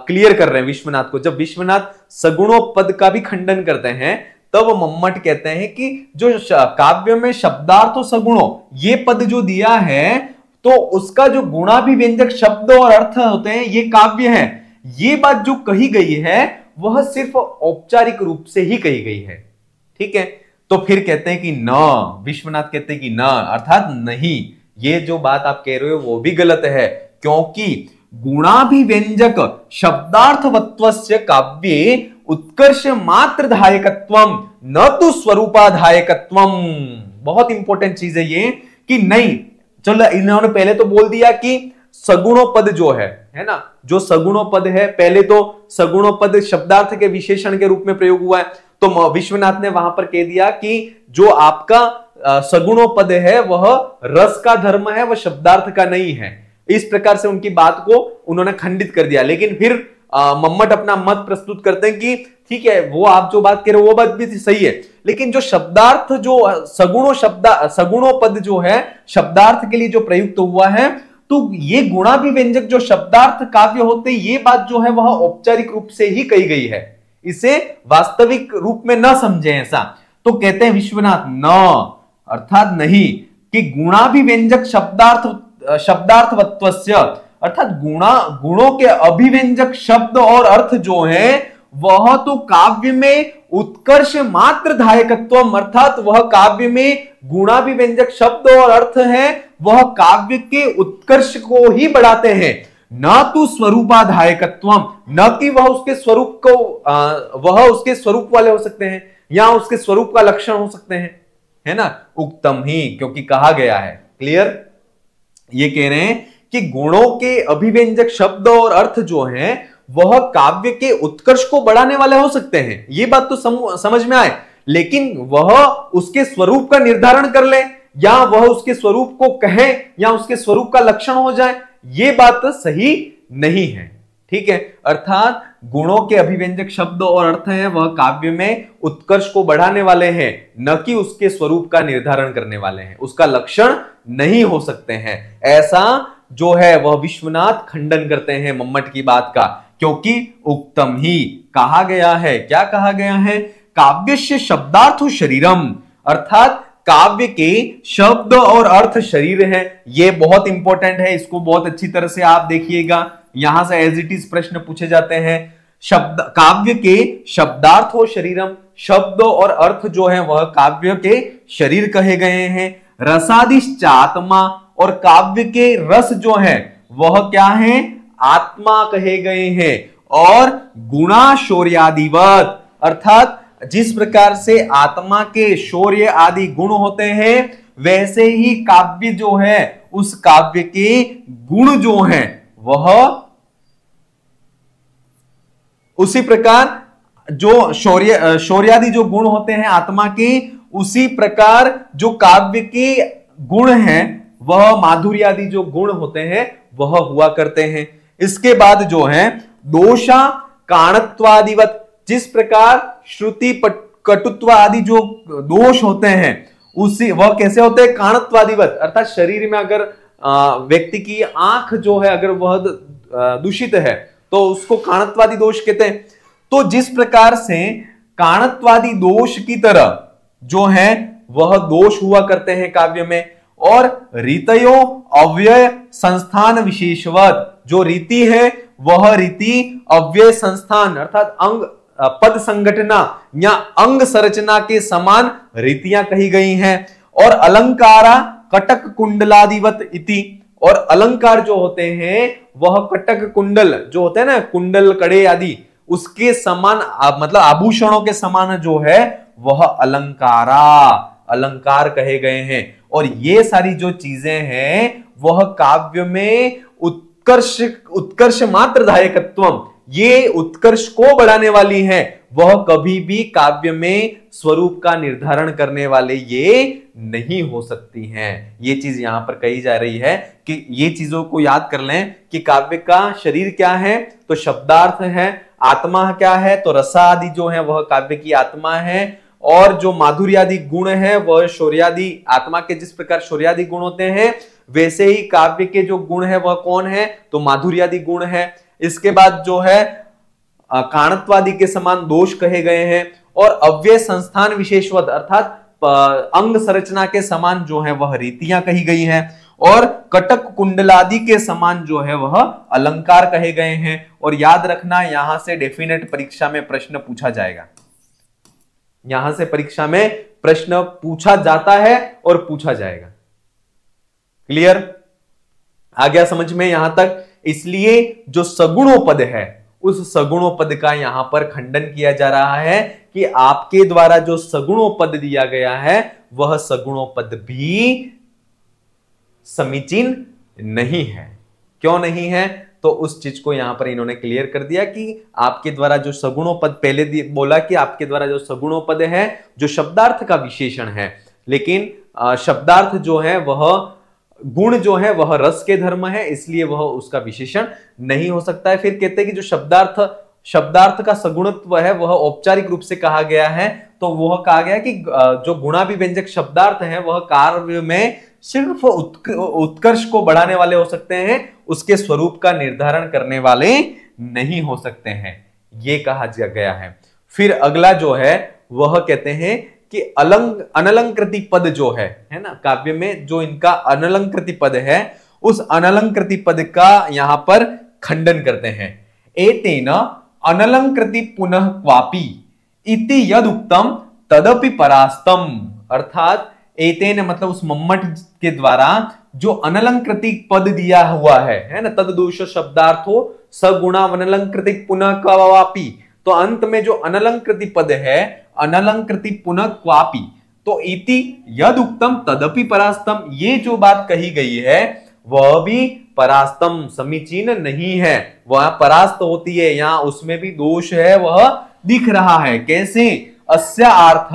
क्लियर कर रहे हैं विश्वनाथ को। जब विश्वनाथ सगुणों पद का भी खंडन करते हैं तब मम्मट कहते हैं कि जो काव्य में शब्दार्थ सगुणों ये पद जो दिया है तो उसका जो गुणाभिव्यंजक शब्द और अर्थ होते हैं ये काव्य है। ये बात जो कही गई है वह सिर्फ औपचारिक रूप से ही कही गई है। ठीक है, तो फिर कहते हैं कि न, विश्वनाथ कहते हैं कि न, अर्थात नहीं, ये जो बात आप कह रहे हो वो भी गलत है, क्योंकि गुणाभिव्यंजक शब्दार्थवत्वस्य काव्ये उत्कर्ष मात्रधायकत्वम न तो स्वरूपाधायकत्वम। बहुत इंपॉर्टेंट चीज है ये कि नहीं, चलो इन्होंने पहले तो बोल दिया कि सगुणों पद जो है ना, जो सगुणों पद है, पहले तो सगुणों पद शब्दार्थ के विशेषण के रूप में प्रयोग हुआ है, तो विश्वनाथ ने वहां पर कह दिया कि जो आपका सगुणों पद है वह रस का धर्म है, वह शब्दार्थ का नहीं है। इस प्रकार से उनकी बात को उन्होंने खंडित कर दिया। लेकिन फिर मम्मट अपना मत प्रस्तुत करते हैं कि ठीक है, वो आप जो बात कह रहे हो वो बात भी सही है, लेकिन जो शब्दार्थ जो सगुणों पद जो है शब्दार्थ के लिए जो प्रयुक्त हुआ है, तो ये गुणाभिव्यंजक जो शब्दार्थ काव्य होते, ये बात जो है वह औपचारिक रूप से ही कही गई है, इसे वास्तविक रूप में न समझे ऐसा। तो कहते हैं विश्वनाथ न, अर्थात नहीं, कि गुणाभिव्यंजक शब्दार्थवत्वस्य, अर्थात गुणों के अभिव्यंजक शब्द और अर्थ जो है वह तो काव्य में उत्कर्ष मात्र धायकत्वम, अर्थात वह काव्य में गुणाभिव्यंजक शब्द और अर्थ है वह काव्य के उत्कर्ष को ही बढ़ाते हैं, न तो स्वरूपाधायकत्वम, न कि वह उसके स्वरूप को वह उसके स्वरूप वाले हो सकते हैं या उसके स्वरूप का लक्षण हो सकते हैं, है ना। उक्तम ही, क्योंकि कहा गया है, क्लियर, ये कह रहे हैं कि गुणों के अभिव्यंजक शब्द और अर्थ जो हैं वह काव्य के उत्कर्ष को बढ़ाने वाले हो सकते हैं, ये बात तो समझ में आए, लेकिन वह उसके स्वरूप का निर्धारण कर ले या वह उसके स्वरूप को कहे या उसके स्वरूप का लक्षण हो जाए, ये बात सही नहीं है। ठीक है, अर्थात गुणों के अभिव्यंजक शब्द और अर्थ हैं वह काव्य में उत्कर्ष को बढ़ाने वाले हैं, न कि उसके स्वरूप का निर्धारण करने वाले हैं, उसका लक्षण नहीं हो सकते हैं, ऐसा जो है वह विश्वनाथ खंडन करते हैं मम्मट की बात का। क्योंकि उक्तम ही, कहा गया है, क्या कहा गया है, काव्यस्य शब्दार्थो शरीरम, अर्थात काव्य के शब्द और अर्थ शरीर है। यह बहुत इंपॉर्टेंट है, इसको बहुत अच्छी तरह से आप देखिएगा, यहां से एज इट इज प्रश्न पूछे जाते हैं। काव्य के शब्दार्थो शरीरम, शब्द और अर्थ जो है वह काव्य के शरीर कहे गए हैं। रसादिश्च आत्मा, और काव्य के रस जो है वह क्या है, आत्मा कहे गए हैं। और गुणा शौर्यादिवत, अर्थात जिस प्रकार से आत्मा के शौर्य आदि गुण होते हैं वैसे ही काव्य जो है उस काव्य के गुण जो हैं वह उसी प्रकार जो शौर्यादि जो गुण होते हैं आत्मा के, उसी प्रकार जो काव्य के गुण हैं वह माधुर्यादि जो गुण होते हैं वह हुआ करते हैं। इसके बाद जो है दोषा काणत्वादिवत, जिस प्रकार श्रुति कटुत्व आदि जो दोष होते हैं उसी वह कैसे होते हैं, काणत्वादिवत, अर्थात शरीर में अगर व्यक्ति की आंख जो है अगर वह दूषित है तो उसको काणत्वादि दोष कहते हैं। तो जिस प्रकार से काणत्वादि दोष की तरह जो है वह दोष हुआ करते हैं काव्य में, और रीतयो अव्यय संस्थान विशेषवत, जो रीति है वह रीति अव्यय संस्थान अर्थात अंग पद संगठना या अंग संरचना के समान रीतियां कही गई हैं। और अलंकारा कटक कुंडलादिवत इति, और अलंकार जो होते हैं वह कटक कुंडल जो होते हैं ना, कुंडल कड़े आदि, उसके समान मतलब आभूषणों के समान जो है वह अलंकार कहे गए हैं। और ये सारी जो चीजें हैं वह काव्य में उत्कर्ष मात्र दायकत्वम, ये उत्कर्ष को बढ़ाने वाली हैं, वह कभी भी काव्य में स्वरूप का निर्धारण करने वाले ये नहीं हो सकती हैं। ये चीज यहां पर कही जा रही है कि ये चीजों को याद कर लें कि काव्य का शरीर क्या है, तो शब्दार्थ है। आत्मा क्या है, तो रसा आदि जो है वह काव्य की आत्मा है। और जो माधुर्यादि गुण है वह शौर्यादि, आत्मा के जिस प्रकार शौर्यादि गुण होते हैं वैसे ही काव्य के जो गुण है वह कौन है, तो माधुर्यादि गुण है। इसके बाद जो है काणत्वादि के समान दोष कहे गए हैं। और अव्यय संस्थान विशेषवत अर्थात अंग संरचना के समान जो है वह रीतियां कही गई हैं। और कटक कुंडलादि के समान जो है वह अलंकार कहे गए हैं। और याद रखना यहां से डेफिनेट परीक्षा में प्रश्न पूछा जाएगा, यहां से परीक्षा में प्रश्न पूछा जाता है और पूछा जाएगा। क्लियर, आ गया समझ में यहां तक। इसलिए जो सगुणोपद है उस सगुणोपद का यहां पर खंडन किया जा रहा है कि आपके द्वारा जो सगुणोपद दिया गया है वह सगुणोपद भी समीचीन नहीं है। क्यों नहीं है, तो उस चीज को यहां पर इन्होंने क्लियर कर दिया कि आपके द्वारा जो सगुणोपद, पहले बोला कि आपके द्वारा जो सगुणोपद है जो शब्दार्थ का विशेषण है, लेकिन शब्दार्थ जो है वह गुण जो है वह रस के धर्म है, इसलिए वह उसका विशेषण नहीं हो सकता है। फिर कहते हैं कि जो शब्दार्थ का सगुणत्व है वह औपचारिक रूप से कहा गया है, तो वह कहा गया कि जो गुणाभिव्यंजक शब्दार्थ है वह काव्य में सिर्फ उत्कर्ष को बढ़ाने वाले हो सकते हैं, उसके स्वरूप का निर्धारण करने वाले नहीं हो सकते हैं, ये कहा गया है। फिर अगला जो है वह कहते हैं कि अनलंकृति पद जो है ना, काव्य में जो इनका अनलंकृति पद है उस अनलंकृति पद का यहां पर खंडन करते हैं। एतेन अनलंकृति पुनः क्वापि इति यद उक्तम तदपि परास्तम, अर्थात एतेन मतलब उस मम्मट के द्वारा जो अनलंकृति पद दिया हुआ है ना, तद दोष शब्दार्थो सगुणा अनलंकृति पुनः क्वापि, तो अंत में जो अनलंकृति पद है अनलंकृति पुनः क्वापि, तो इति यद उक्तम तदपि परास्तम, ये जो बात कही गई है वह भी परास्तम समीचीन नहीं है, वह परास्त होती है, यहां उसमें भी दोष है वह दिख रहा है। कैसे, अस्य अर्थ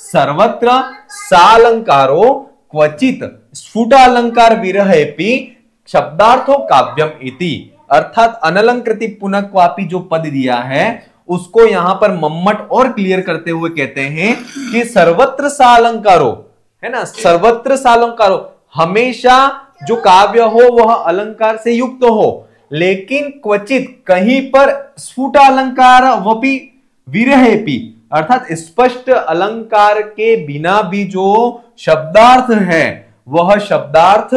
सर्वत्र सालंकारो क्वचित स्फुटालंकार विरहेपि शब्दार्थो काव्यम इति, अर्थात अनलंकृति पुनः क्वापि जो पद दिया है उसको यहां पर मम्मट और क्लियर करते हुए कहते हैं कि सर्वत्र सालंकारो है ना, सर्वत्र सालंकारो, हमेशा जो काव्य हो वह अलंकार से युक्त हो, लेकिन क्वचित कहीं पर स्फुट अलंकार वपि विरहेपि, अर्थात स्पष्ट अलंकार के बिना भी जो शब्दार्थ है वह शब्दार्थ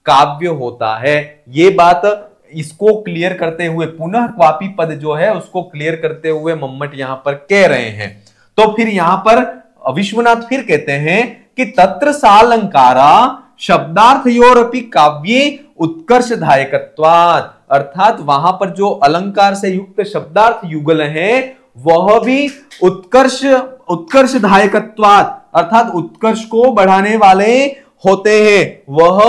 काव्य होता है। ये बात इसको क्लियर करते हुए पुनः क्वापि पद जो है उसको क्लियर करते हुए मम्मट यहां पर कह रहे हैं। तो फिर यहां पर विश्वनाथ फिर कहते हैं कि तत्र सालंकारा शब्दार्थयोरपि काव्ये उत्कर्षदायकत्वात्, अर्थात वहां पर जो अलंकार से युक्त शब्दार्थ युगल है वह भी उत्कर्षदायकत्वात्, अर्थात उत्कर्ष को बढ़ाने वाले होते हैं, वह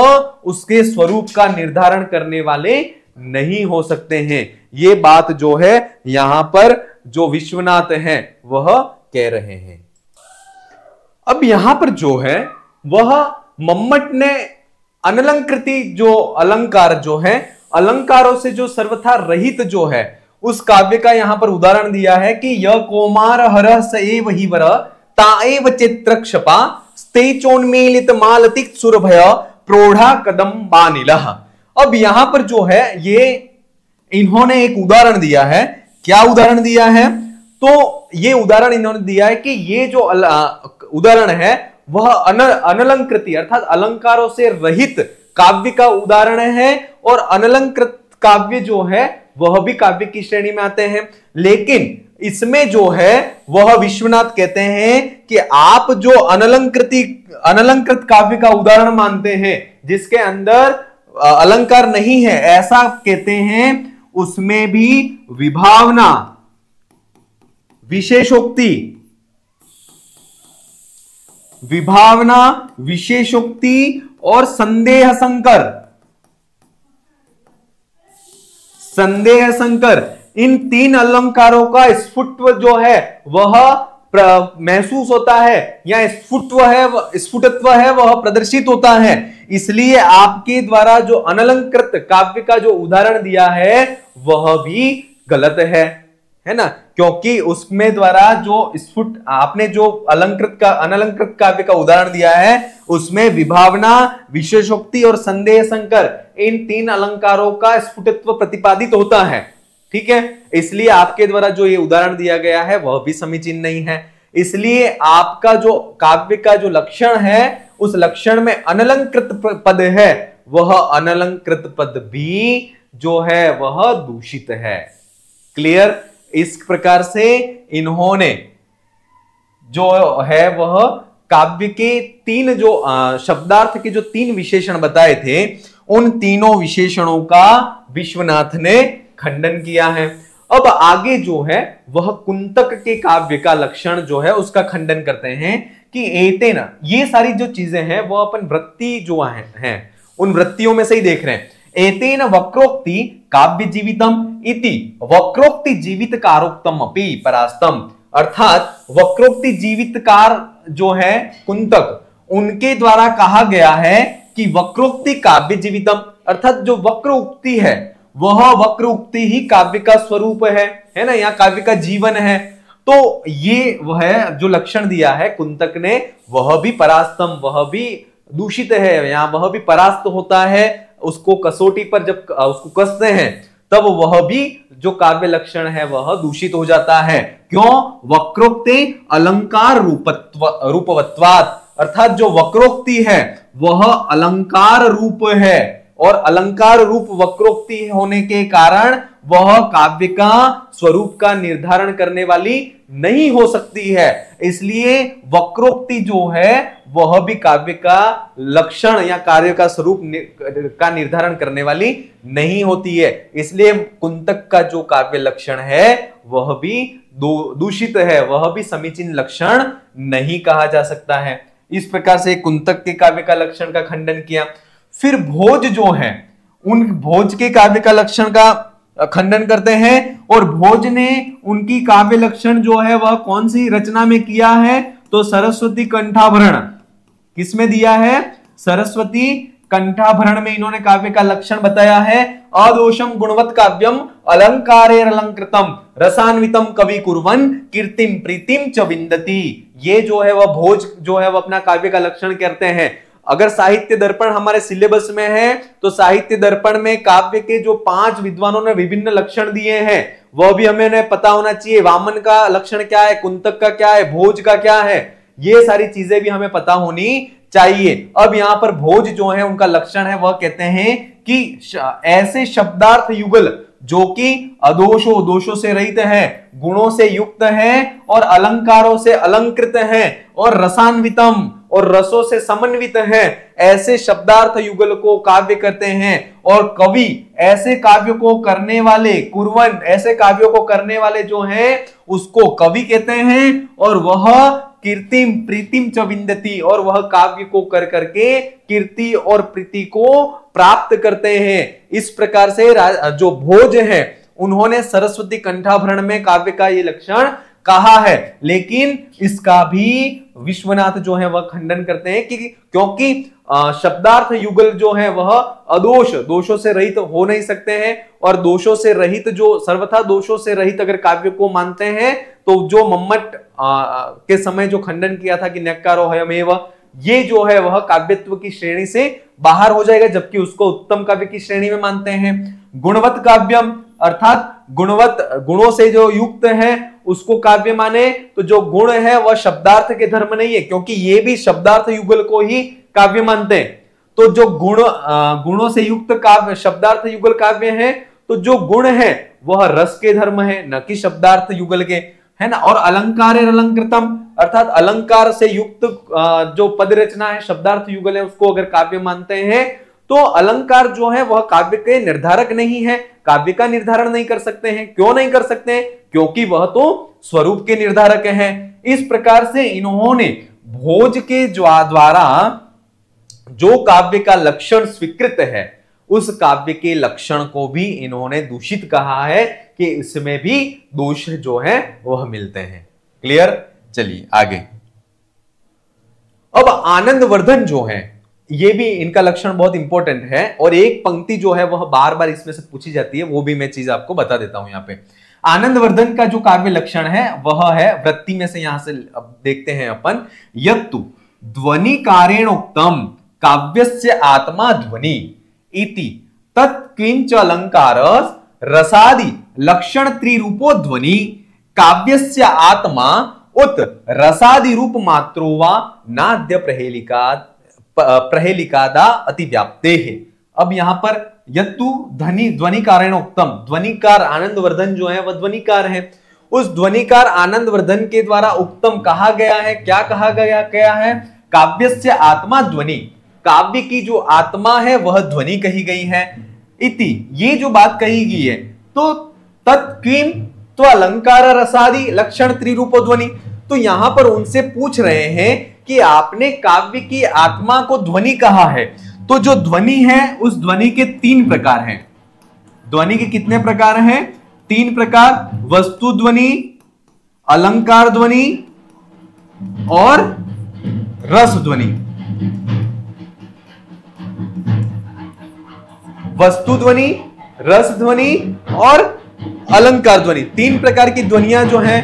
उसके स्वरूप का निर्धारण करने वाले नहीं हो सकते हैं। ये बात जो है यहां पर जो विश्वनाथ हैं वह कह रहे हैं। अब यहां पर जो है वह मम्मट ने अनलंकृति जो अलंकार जो है, अलंकारों से जो सर्वथा रहित जो है उस काव्य का यहां पर उदाहरण दिया है कि य कोमार हर स एव ही वर ताएव चित्रक्षपा स्तेचोन्मीलित मालतिक सुरभय प्रोढ़ा कदम बानिलः। अब यहां पर जो है ये इन्होंने एक उदाहरण दिया है। क्या उदाहरण दिया है? तो ये उदाहरण इन्होंने दिया है कि ये जो उदाहरण है वह अनलंकृति अर्थात अलंकारों से रहित काव्य का उदाहरण है, और अनलंकृत काव्य जो है वह भी काव्य की श्रेणी में आते हैं। लेकिन इसमें जो है वह विश्वनाथ कहते हैं कि आप जो अनलंकृत काव्य का उदाहरण मानते हैं जिसके अंदर अलंकार नहीं है, ऐसा कहते हैं उसमें भी विभावना विशेषोक्ति, विभावना, विशेषोक्ति और संदेह संकर, संदेह संकर, इन तीन अलंकारों का स्फुटत्व जो है वह महसूस होता है या स्फुटत्व है वह प्रदर्शित होता है। इसलिए आपके द्वारा जो अनलंकृत काव्य का जो उदाहरण दिया है वह भी गलत है ना, क्योंकि उसमें द्वारा जो आपने जो अनलंकृत काव्य का उदाहरण दिया है उसमें विभावना, विशेषोक्ति और संदेह संकर, इन तीन अलंकारों का स्फुटत्व प्रतिपादित होता है। ठीक है, इसलिए आपके द्वारा जो ये उदाहरण दिया गया है वह भी समीचीन नहीं है। इसलिए आपका जो काव्य का जो लक्षण है उस लक्षण में अनलंकृत पद है, वह अनलंकृत पद भी जो है वह दूषित है। क्लियर? इस प्रकार से इन्होंने जो है वह काव्य के तीन जो शब्दार्थ के जो तीन विशेषण बताए थे उन तीनों विशेषणों का विश्वनाथ ने खंडन किया है। अब आगे जो है वह कुंतक के काव्य का लक्षण जो है उसका खंडन करते हैं कि एतेन, ये सारी जो चीजें हैं वो अपन वृत्ति जो हैं उन वृत्तियों में से ही देख रहे हैं। एतेन वक्रोक्ति काव्य जीवितम इति वक्रोक्ति जीवित कारोक्तम अपि परास्तम, अर्थात वक्रोक्ति जीवितकार जो है कुंतक, उनके द्वारा कहा गया है कि वक्रोक्ति काव्य जीवितम, अर्थात जो वक्र उक्ति है वह वक्र उक्ति ही काव्य का स्वरूप है ना, यहाँ काव्य का जीवन है। तो ये वह जो लक्षण दिया है कुंतक ने वह भी परास्तम, वह भी दूषित है, यहाँ वह भी परास्त होता है। उसको कसौटी पर जब उसको कसते हैं तब वह भी जो काव्य लक्षण है वह दूषित हो जाता है। क्यों? वक्रोक्ति अलंकार रूपवत्वात्, अर्थात जो वक्रोक्ति है वह अलंकार रूप है और अलंकार रूप वक्रोक्ति होने के कारण वह काव्य का स्वरूप का निर्धारण करने वाली नहीं हो सकती है। इसलिए वक्रोक्ति जो है वह भी काव्य का लक्षण या कार्य का स्वरूप का निर्धारण करने वाली नहीं होती है। इसलिए कुंतक का जो काव्य लक्षण है वह भी दूषित है, वह भी समीचीन लक्षण नहीं कहा जा सकता है। इस प्रकार से कुंतक के काव्य का लक्षण का खंडन किया। फिर भोज जो है उन भोज के काव्य का लक्षण का खंडन करते हैं और भोज ने उनकी काव्य लक्षण जो है वह कौन सी रचना में किया है? तो सरस्वती कंठाभरण, किसमें दिया है? सरस्वती कंठाभरण में इन्होंने काव्य का लक्षण बताया है। अदोषम गुणवत् काव्यम अलंकारेर अलंकृतम रसान्वितम कवि कुर्वन् कीर्तिम प्रीतिम च विन्दति। ये जो है वह भोज जो है वह अपना काव्य का लक्षण करते हैं। अगर साहित्य दर्पण हमारे सिलेबस में है तो साहित्य दर्पण में काव्य के जो 5 विद्वानों ने विभिन्न लक्षण दिए हैं वह भी हमें पता होना चाहिए। वामन का लक्षण क्या है, कुंतक का क्या है, भोज का क्या है, ये सारी चीजें भी हमें पता होनी चाहिए। अब यहां पर भोज जो है उनका लक्षण है वह कहते हैं कि ऐसे शब्दार्थ युगल जो कि अदोषो, दोषों से रहित है, गुणों से युक्त है और अलंकारों से अलंकृत है और रसान्वितम और रसों से समन्वित है, ऐसे शब्दार्थ युगल को काव्य करते हैं। और कवि ऐसे काव्य को करने वाले, कुर्वन ऐसे काव्यों को करने वाले जो हैं उसको कवि कहते हैं और वह कीर्तिम प्रीतिम च विन्दति, और वह काव्य को कर करके कीर्ति और प्रीति को प्राप्त करते हैं। इस प्रकार से जो भोज है उन्होंने सरस्वती कंठाभरण में काव्य का ये लक्षण कहा है, लेकिन इसका भी विश्वनाथ जो है वह खंडन करते हैं कि क्योंकि शब्दार्थ युगल जो है वह अदोष, दोषों से रहित हो नहीं सकते हैं। और दोषों से रहित जो सर्वथा दोषों से रहित अगर काव्य को मानते हैं तो जो मम्मट के समय जो खंडन किया था कि न्यक्कारो हयमेव, ये जो है वह काव्यत्व की श्रेणी से बाहर हो जाएगा, जबकि उसको उत्तम काव्य की श्रेणी में मानते हैं। गुणवत् काव्यम अर्थात गुणवत्, गुणों से जो युक्त है उसको काव्य माने तो जो गुण है वह शब्दार्थ के धर्म नहीं है, क्योंकि ये भी शब्दार्थ युगल को ही काव्य मानते हैं। तो जो गुणों से युक्त काव्य शब्दार्थ युगल काव्य है तो जो गुण है वह रस के धर्म है, न कि शब्दार्थ युगल के, है ना। और अलंकार अलंकृतम अर्थात अलंकार से युक्त जो पद रचना है शब्दार्थ युगल है उसको अगर काव्य मानते हैं तो अलंकार जो है वह काव्य के निर्धारक नहीं है, काव्य का निर्धारण नहीं कर सकते हैं। क्यों नहीं कर सकते हैं? क्योंकि वह तो स्वरूप के निर्धारक हैं। इस प्रकार से इन्होंने भोज के द्वारा जो काव्य का लक्षण स्वीकृत है उस काव्य के लक्षण को भी इन्होंने दूषित कहा है कि इसमें भी दोष जो है वह मिलते हैं। क्लियर? चलिए आगे। अब आनंदवर्धन जो है ये भी इनका लक्षण बहुत इंपॉर्टेंट है और एक पंक्ति जो है वह बार बार इसमें से पूछी जाती है, वो भी मैं चीज आपको बता देता हूं। यहां पे आनंदवर्धन का जो काव्य लक्षण है वह है वृत्ति में से, यहां से अब देखते हैं अपन, यत्तु ध्वनिकारेण उक्तम काव्यस्य आत्मा ध्वनि इति तत्किंच अलंकार रसादि लक्षण त्रिरूपो ध्वनि काव्यस्य आत्मा उत रसादि रूप मात्रो वा नाद्य प्रहेलिकादा अतिव्याप्ते है। अब यहां पर यत्तु ध्वनिकारेण उक्तम, ध्वनिकार आनंदवर्धन जो है वह ध्वनिकार है। उस ध्वनिकार आनंदवर्धन के द्वारा उक्तम कहा गया है, क्या कहा गया है? काव्यस्य आत्मा ध्वनि, काव्य की जो आत्मा है वह ध्वनि कही गई है। इति, ये जो बात कही गई है, तो तत्किम तो अलंकार रसादि लक्षण त्रिरूपो ध्वनि, तो यहां पर उनसे पूछ रहे हैं कि आपने काव्य की आत्मा को ध्वनि कहा है, तो जो ध्वनि है उस ध्वनि के 3 प्रकार हैं। ध्वनि के कितने प्रकार हैं? 3 प्रकार, वस्तु ध्वनि, अलंकार ध्वनि और रस ध्वनि। वस्तु ध्वनि, रस ध्वनि और अलंकार ध्वनि, 3 प्रकार की ध्वनियां जो हैं।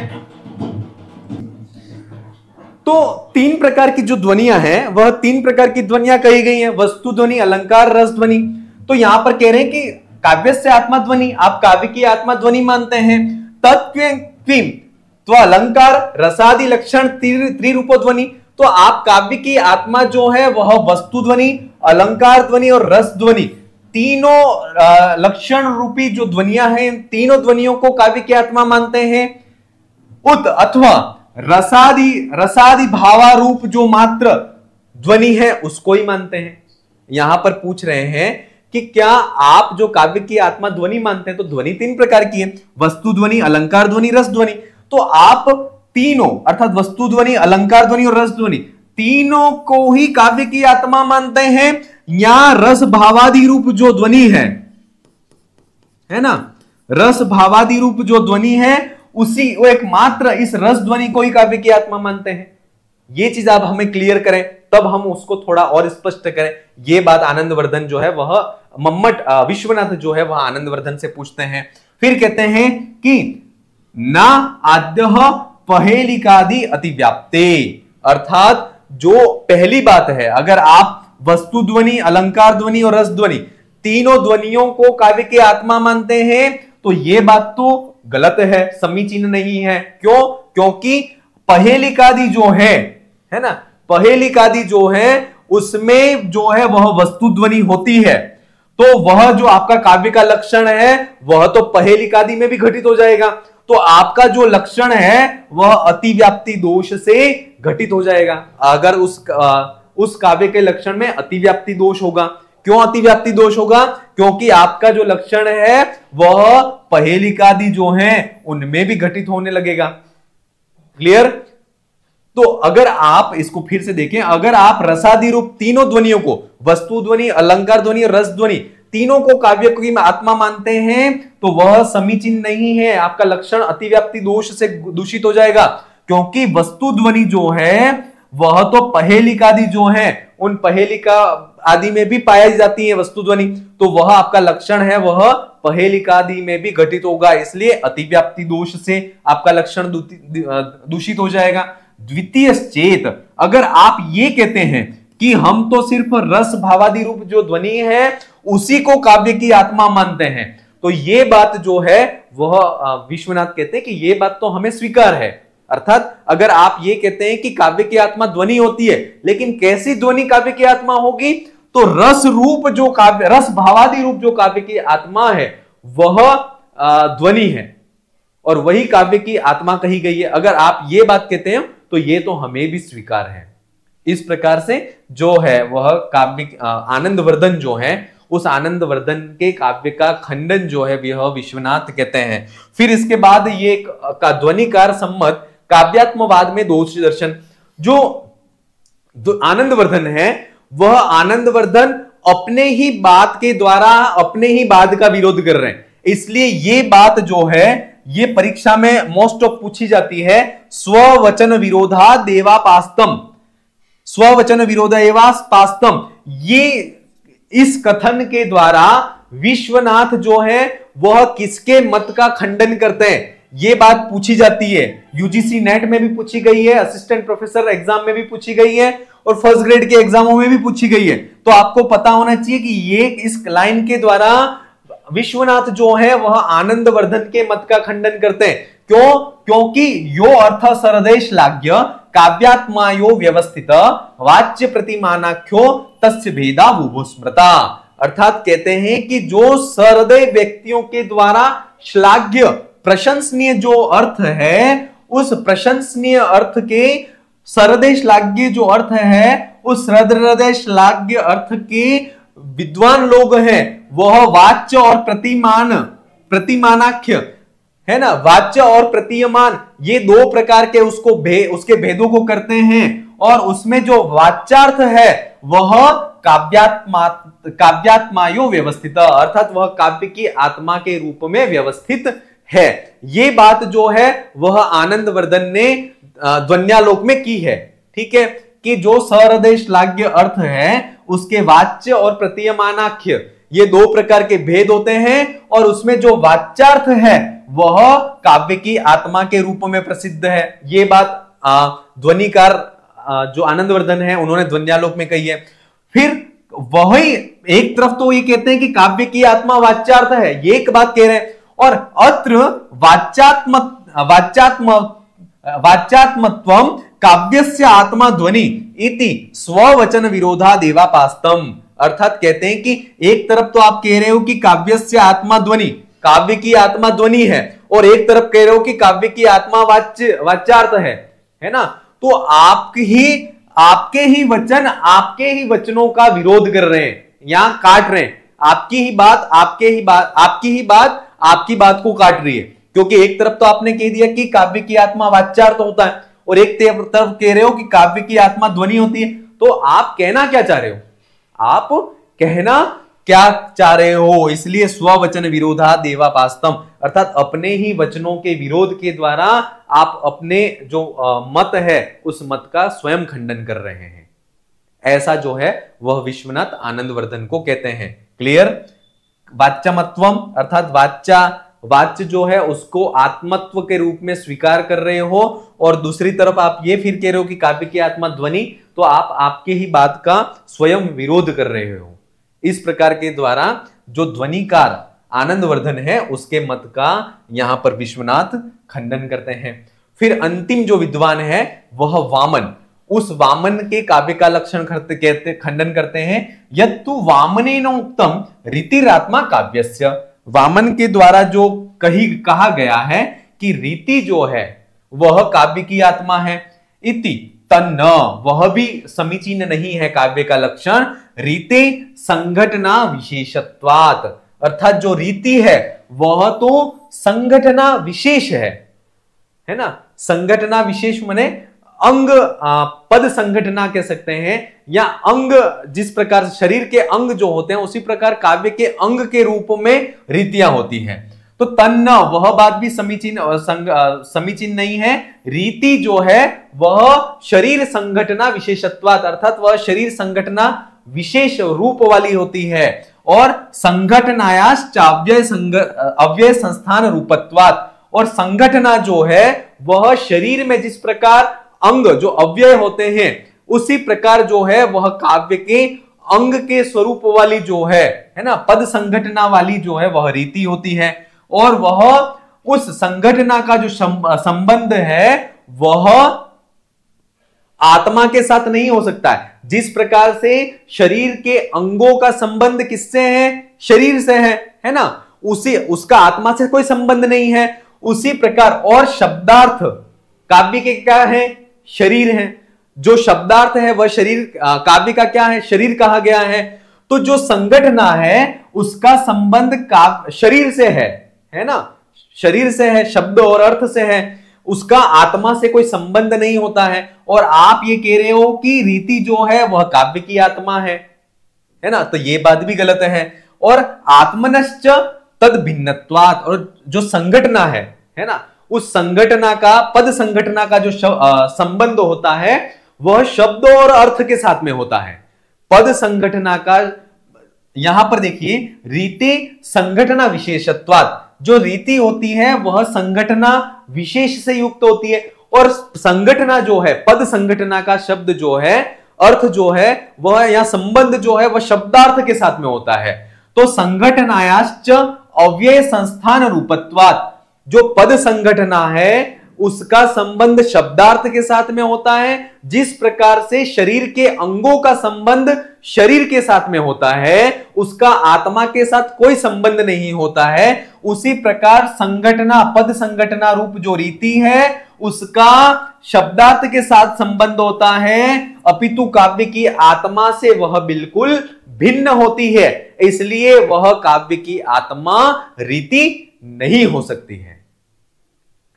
तो 3 प्रकार की जो ध्वनियां हैं वह 3 प्रकार की ध्वनियां कही गई हैं, वस्तु ध्वनि, अलंकार, रस ध्वनि। तो यहां पर कह रहे हैं कि काव्य से आत्मा ध्वनि, आप काव्य की आत्मा ध्वनि मानते हैं। तत्किम तो अलंकार रसादि लक्षण त्रिरूपो ध्वनि, तो आप काव्य की आत्मा जो है वह वस्तु ध्वनि, अलंकार ध्वनि और रस ध्वनि, तीनों लक्षण रूपी जो ध्वनियां हैं, तीनों ध्वनियों को काव्य की आत्मा मानते हैं। उत अथवा रसादि भावारूप जो मात्र ध्वनि है उसको ही मानते हैं। यहां पर पूछ रहे हैं कि क्या आप जो काव्य की आत्मा ध्वनि मानते हैं, तो ध्वनि 3 प्रकार की है, वस्तु ध्वनि, अलंकार ध्वनि, रस ध्वनि। तो आप तीनों अर्थात वस्तु ध्वनि, अलंकार ध्वनि और रस ध्वनि तीनों को ही काव्य की आत्मा मानते हैं, या रस भावादि रूप जो ध्वनि है ना, रस भावादि रूप जो ध्वनि है उसी वो एकमात्र इस रस ध्वनि को ही काव्य की आत्मा मानते हैं। ये चीज आप हमें क्लियर करें, तब हम उसको थोड़ा और स्पष्ट करें। ये बात आनंदवर्धन जो है वह मम्मट विश्वनाथ जो है वह आनंदवर्धन से पूछते हैं। फिर कहते हैं कि ना आद्य पहेलिकादि अतिव्याप्ते, अर्थात जो पहली बात है, अगर आप वस्तु ध्वनि, अलंकार ध्वनि और रस ध्वनि तीनों ध्वनियों को काव्य की आत्मा मानते हैं, तो यह बात तो गलत है, समीचीन नहीं है। क्यों? क्योंकि पहेलिकादि जो है ना, पहेलिकादि जो है उसमें जो है वह वस्तु ध्वनि होती है, तो वह जो आपका काव्य का लक्षण है वह तो पहेलिकादि में भी घटित हो जाएगा। तो आपका जो लक्षण है वह अतिव्याप्ति दोष से घटित हो जाएगा, अगर उस काव्य के लक्षण में अतिव्याप्ति दोष होगा। क्यों अतिव्याप्ति दोष होगा? क्योंकि आपका जो लक्षण है वह पहेलिकादि जो हैं उनमें भी घटित होने लगेगा। क्लियर? तो अगर आप इसको फिर से देखें, अगर आप रसादि रूप तीनों ध्वनियों को, वस्तु ध्वनि, अलंकार ध्वनि और रस ध्वनि तीनों को काव्य की आत्मा मानते हैं, तो वह समीचीन नहीं है, आपका लक्षण अतिव्याप्ति दोष से दूषित हो जाएगा। क्योंकि वस्तु ध्वनि जो है वह तो पहेलिकादि जो है उन पहेलिका आदि में भी पाई जाती है वस्तु ध्वनि, तो वह आपका लक्षण है वह पहेलिकादि में भी घटित होगा, इसलिए अतिव्याप्ति दोष से आपका लक्षण दूषित हो जाएगा। द्वितीय चेत, अगर आप ये कहते हैं कि हम तो सिर्फ रस भावादि रूप जो ध्वनि है उसी को काव्य की आत्मा मानते हैं, तो ये बात जो है वह विश्वनाथ कहते हैं कि ये बात तो हमें स्वीकार है। अर्थात अगर आप ये कहते हैं कि काव्य की आत्मा ध्वनि होती है, लेकिन कैसी ध्वनि काव्य की आत्मा होगी? तो रस रूप जो काव्य, रस भावादि रूप जो काव्य की आत्मा है वह ध्वनि है और वही काव्य की आत्मा कही गई है। अगर आप ये बात कहते हैं तो ये तो हमें भी स्वीकार है। इस प्रकार से जो है वह काव्य आनंदवर्धन जो है, उस आनंदवर्धन के काव्य का खंडन जो है वह विश्वनाथ कहते हैं। फिर इसके बाद ये का ध्वनिकार सम्मत काव्यात्मवाद में दोष दर्शन, जो आनंदवर्धन है वह आनंदवर्धन अपने ही बात के द्वारा अपने ही बात का विरोध कर रहे हैं, इसलिए ये बात जो है ये परीक्षा में मोस्ट ऑफ पूछी जाती है। स्ववचन विरोधा देवापास्तम, स्ववचन विरोध एवास्पास्तम, ये इस कथन के द्वारा विश्वनाथ जो है वह किसके मत का खंडन करते हैं, ये बात पूछी जाती है। यूजीसी नेट में भी पूछी गई है, असिस्टेंट प्रोफेसर एग्जाम में भी पूछी गई है और फर्स्ट ग्रेड के एग्जामों में भी पूछी गई है। तो आपको पता होना चाहिए कि ये इस लाइन के द्वारा विश्वनाथ जो है वह आनंदवर्धन के मत का खंडन करते हैं। क्यों? क्योंकि यो अर्थ सरदेश लाग्य काव्यात्मायो व्यवस्थित वाच्य प्रतिमानाख्यो तस्य भेदा बुभु स्मृता, अर्थात कहते हैं कि जो सहृदय व्यक्तियों के द्वारा श्लाघ्य प्रशंसनीय जो अर्थ है, उस प्रशंसनीय अर्थ के सहृदय श्लाघ्य जो अर्थ है, उस सहृदय श्लाघ्य अर्थ के विद्वान लोग हैं वह वाच्य और प्रतिमानाख्य है ना, वाच्य और प्रतीयमान, ये दो प्रकार के उसके भेदों को करते हैं और उसमें जो वाच्यार्थ है वह काव्यात्मायो व्यवस्थित, अर्थात वह काव्य की आत्मा के रूप में व्यवस्थित है। ये बात जो है वह आनंदवर्धन ने ध्वन्यालोक में की है। ठीक है, कि जो सहृदय श्लाघ्य अर्थ है उसके वाच्य और प्रतीयमानाख्य ये दो प्रकार के भेद होते हैं और उसमें जो वाच्यार्थ है वह काव्य की आत्मा के रूप में प्रसिद्ध है। ये बात ध्वनिकार जो आनंदवर्धन है उन्होंने ध्वन्यालोक में कही है। फिर वही एक तरफ तो ये कहते हैं कि काव्य की आत्मा वाच्यार्थ है, ये एक बात कह रहे हैं, और अत्र वाच्यात्मत्वम काव्यस्य आत्मा ध्वनि इति स्ववचन विरोधा देवापास्तम, अर्थात कहते हैं कि एक तरफ तो आप कह रहे हो कि काव्यस्य आत्मा ध्वनि, काव्य की आत्मा ध्वनि है, और एक तरफ कह रहे हो कि काव्य की आत्मा वाच्यार्थ है ना, तो आपके ही वचन आपके ही वचनों का विरोध कर रहे हैं, यहां काट रहे हैं, आपकी बात आपकी बात को काट रही है। क्योंकि एक तरफ तो आपने कह दिया कि काव्य की आत्मा वाच्यार्थ होता है और एक तरफ कह रहे हो कि काव्य की आत्मा ध्वनि होती है, तो आप कहना क्या चाह रहे हो, आप कहना क्या चाह रहे हो, इसलिए स्ववचन विरोधा देवापास्तम, अर्थात अपने ही वचनों के विरोध के द्वारा आप अपने जो मत है उस मत का स्वयं खंडन कर रहे हैं। ऐसा जो है वह विश्वनाथ आनंदवर्धन को कहते हैं। क्लियर? वाच्यमत्वम अर्थात वाच्य जो है उसको आत्मत्व के रूप में स्वीकार कर रहे हो, और दूसरी तरफ आप ये फिर कह रहे हो कि काव्य की आत्मा ध्वनि, तो आप आपके ही बात का स्वयं विरोध कर रहे हो। इस प्रकार के द्वारा जो ध्वनिकार आनंदवर्धन है उसके मत का यहां पर विश्वनाथ खंडन करते हैं। फिर अंतिम जो विद्वान है वह वामन, उस वामन के काव्य का लक्षण खंडन करते हैं। यत्तु वामनेन उक्तम रीतिरात्मा काव्यस्य, वामन के द्वारा जो कहा गया है कि रीति जो है वह काव्य की आत्मा है, इति तन्न, वह भी समीचीन नहीं है काव्य का लक्षण, रीते संघटना विशेषत्वात्, अर्थात जो रीति है वह तो संघटना विशेष है ना, संघटना विशेष माने अंग, पद संघटना कह सकते हैं, या अंग, जिस प्रकार शरीर के अंग जो होते हैं उसी प्रकार काव्य के अंग के रूप में रीतियां होती हैं। तो तन्न, वह बात भी समीचीन नहीं है। रीति जो है वह शरीर संघटना विशेषत्वात्, अर्थात वह शरीर संघटना विशेष रूप वाली होती है, और संघटनायाश्च अव्यय संस्थान रूपत्वात्, और संघटना जो है वह शरीर में जिस प्रकार अंग जो अव्यय होते हैं उसी प्रकार जो है वह काव्य के अंग के स्वरूप वाली जो है ना, पद संघटना वाली जो है वह रीति होती है, और वह उस संघटना का जो संबंध है वह आत्मा के साथ नहीं हो सकता है। जिस प्रकार से शरीर के अंगों का संबंध किससे है, शरीर से है ना, उसका आत्मा से कोई संबंध नहीं है। उसी प्रकार और शब्दार्थ काव्य के क्या है, शरीर है, जो शब्दार्थ है वह शरीर, काव्य का क्या है, शरीर कहा गया है। तो जो संगठना है उसका संबंध काव्य शरीर से है ना, शरीर से है, शब्द और अर्थ से है, उसका आत्मा से कोई संबंध नहीं होता है। और आप ये कह रहे हो कि रीति जो है वह काव्य की आत्मा है ना, तो ये बात भी गलत है। और आत्मनश्च तद भिन्नत्वात्, और जो संगठना है ना, उस संगठना का, पद संगठना का जो संबंध होता है वह शब्द और अर्थ के साथ में होता है। पद संगठना का, यहां पर देखिए, रीति संगठना विशेषत्वात्, जो रीति होती है वह संगठना विशेष से युक्त होती है। और संगठना जो है, पद संगठना का शब्द जो है, अर्थ जो है वह, या संबंध जो है वह शब्दार्थ के साथ में होता है। तो संगठनायाश्च अव्यय संस्थान रूपत्वात्, जो पद संगठना है उसका संबंध शब्दार्थ के साथ में होता है। जिस प्रकार से शरीर के अंगों का संबंध शरीर के साथ में होता है, उसका आत्मा के साथ कोई संबंध नहीं होता है, उसी प्रकार संगठना, पद संगठना रूप जो रीति है उसका शब्दार्थ के साथ संबंध होता है, अपितु काव्य की आत्मा से वह बिल्कुल भिन्न होती है, इसलिए वह काव्य की आत्मा रीति नहीं हो सकती है।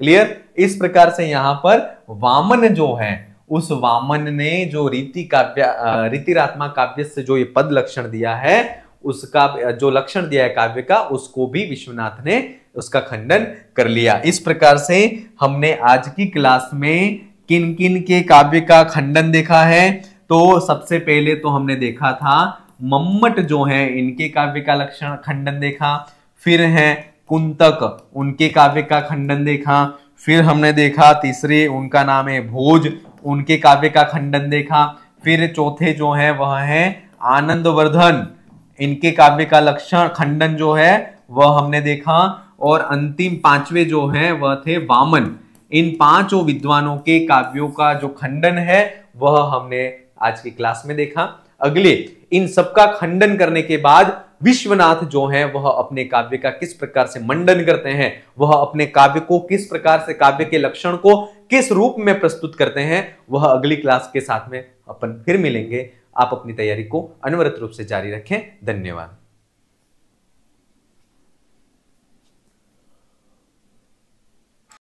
क्लियर? इस प्रकार से यहां पर वामन जो है, उस वामन ने जो रीतिरात्मा काव्य से जो ये पद लक्षण दिया है, उसका जो लक्षण दिया है काव्य का, उसको भी विश्वनाथ ने उसका खंडन कर लिया। इस प्रकार से हमने आज की क्लास में किन किन के काव्य का खंडन देखा है। तो सबसे पहले तो हमने देखा था मम्मट जो है, इनके काव्य का लक्षण खंडन देखा। फिर है कुंतक, उनके काव्य का खंडन देखा। फिर हमने देखा तीसरे, उनका नाम है भोज, उनके काव्य का खंडन देखा। फिर चौथे जो है वह है आनंदवर्धन, इनके काव्य का लक्षण खंडन जो है वह हमने देखा। और अंतिम पांचवे जो है वह थे वामन। इन पांचों विद्वानों के काव्यों का जो खंडन है वह हमने आज की क्लास में देखा। अगले इन सबका खंडन करने के बाद विश्वनाथ जो है वह अपने काव्य का किस प्रकार से मंडन करते हैं, वह अपने काव्य को किस प्रकार से, काव्य के लक्षण को किस रूप में प्रस्तुत करते हैं, वह अगली क्लास के साथ में अपन फिर मिलेंगे। आप अपनी तैयारी को अनवरत रूप से जारी रखें। धन्यवाद।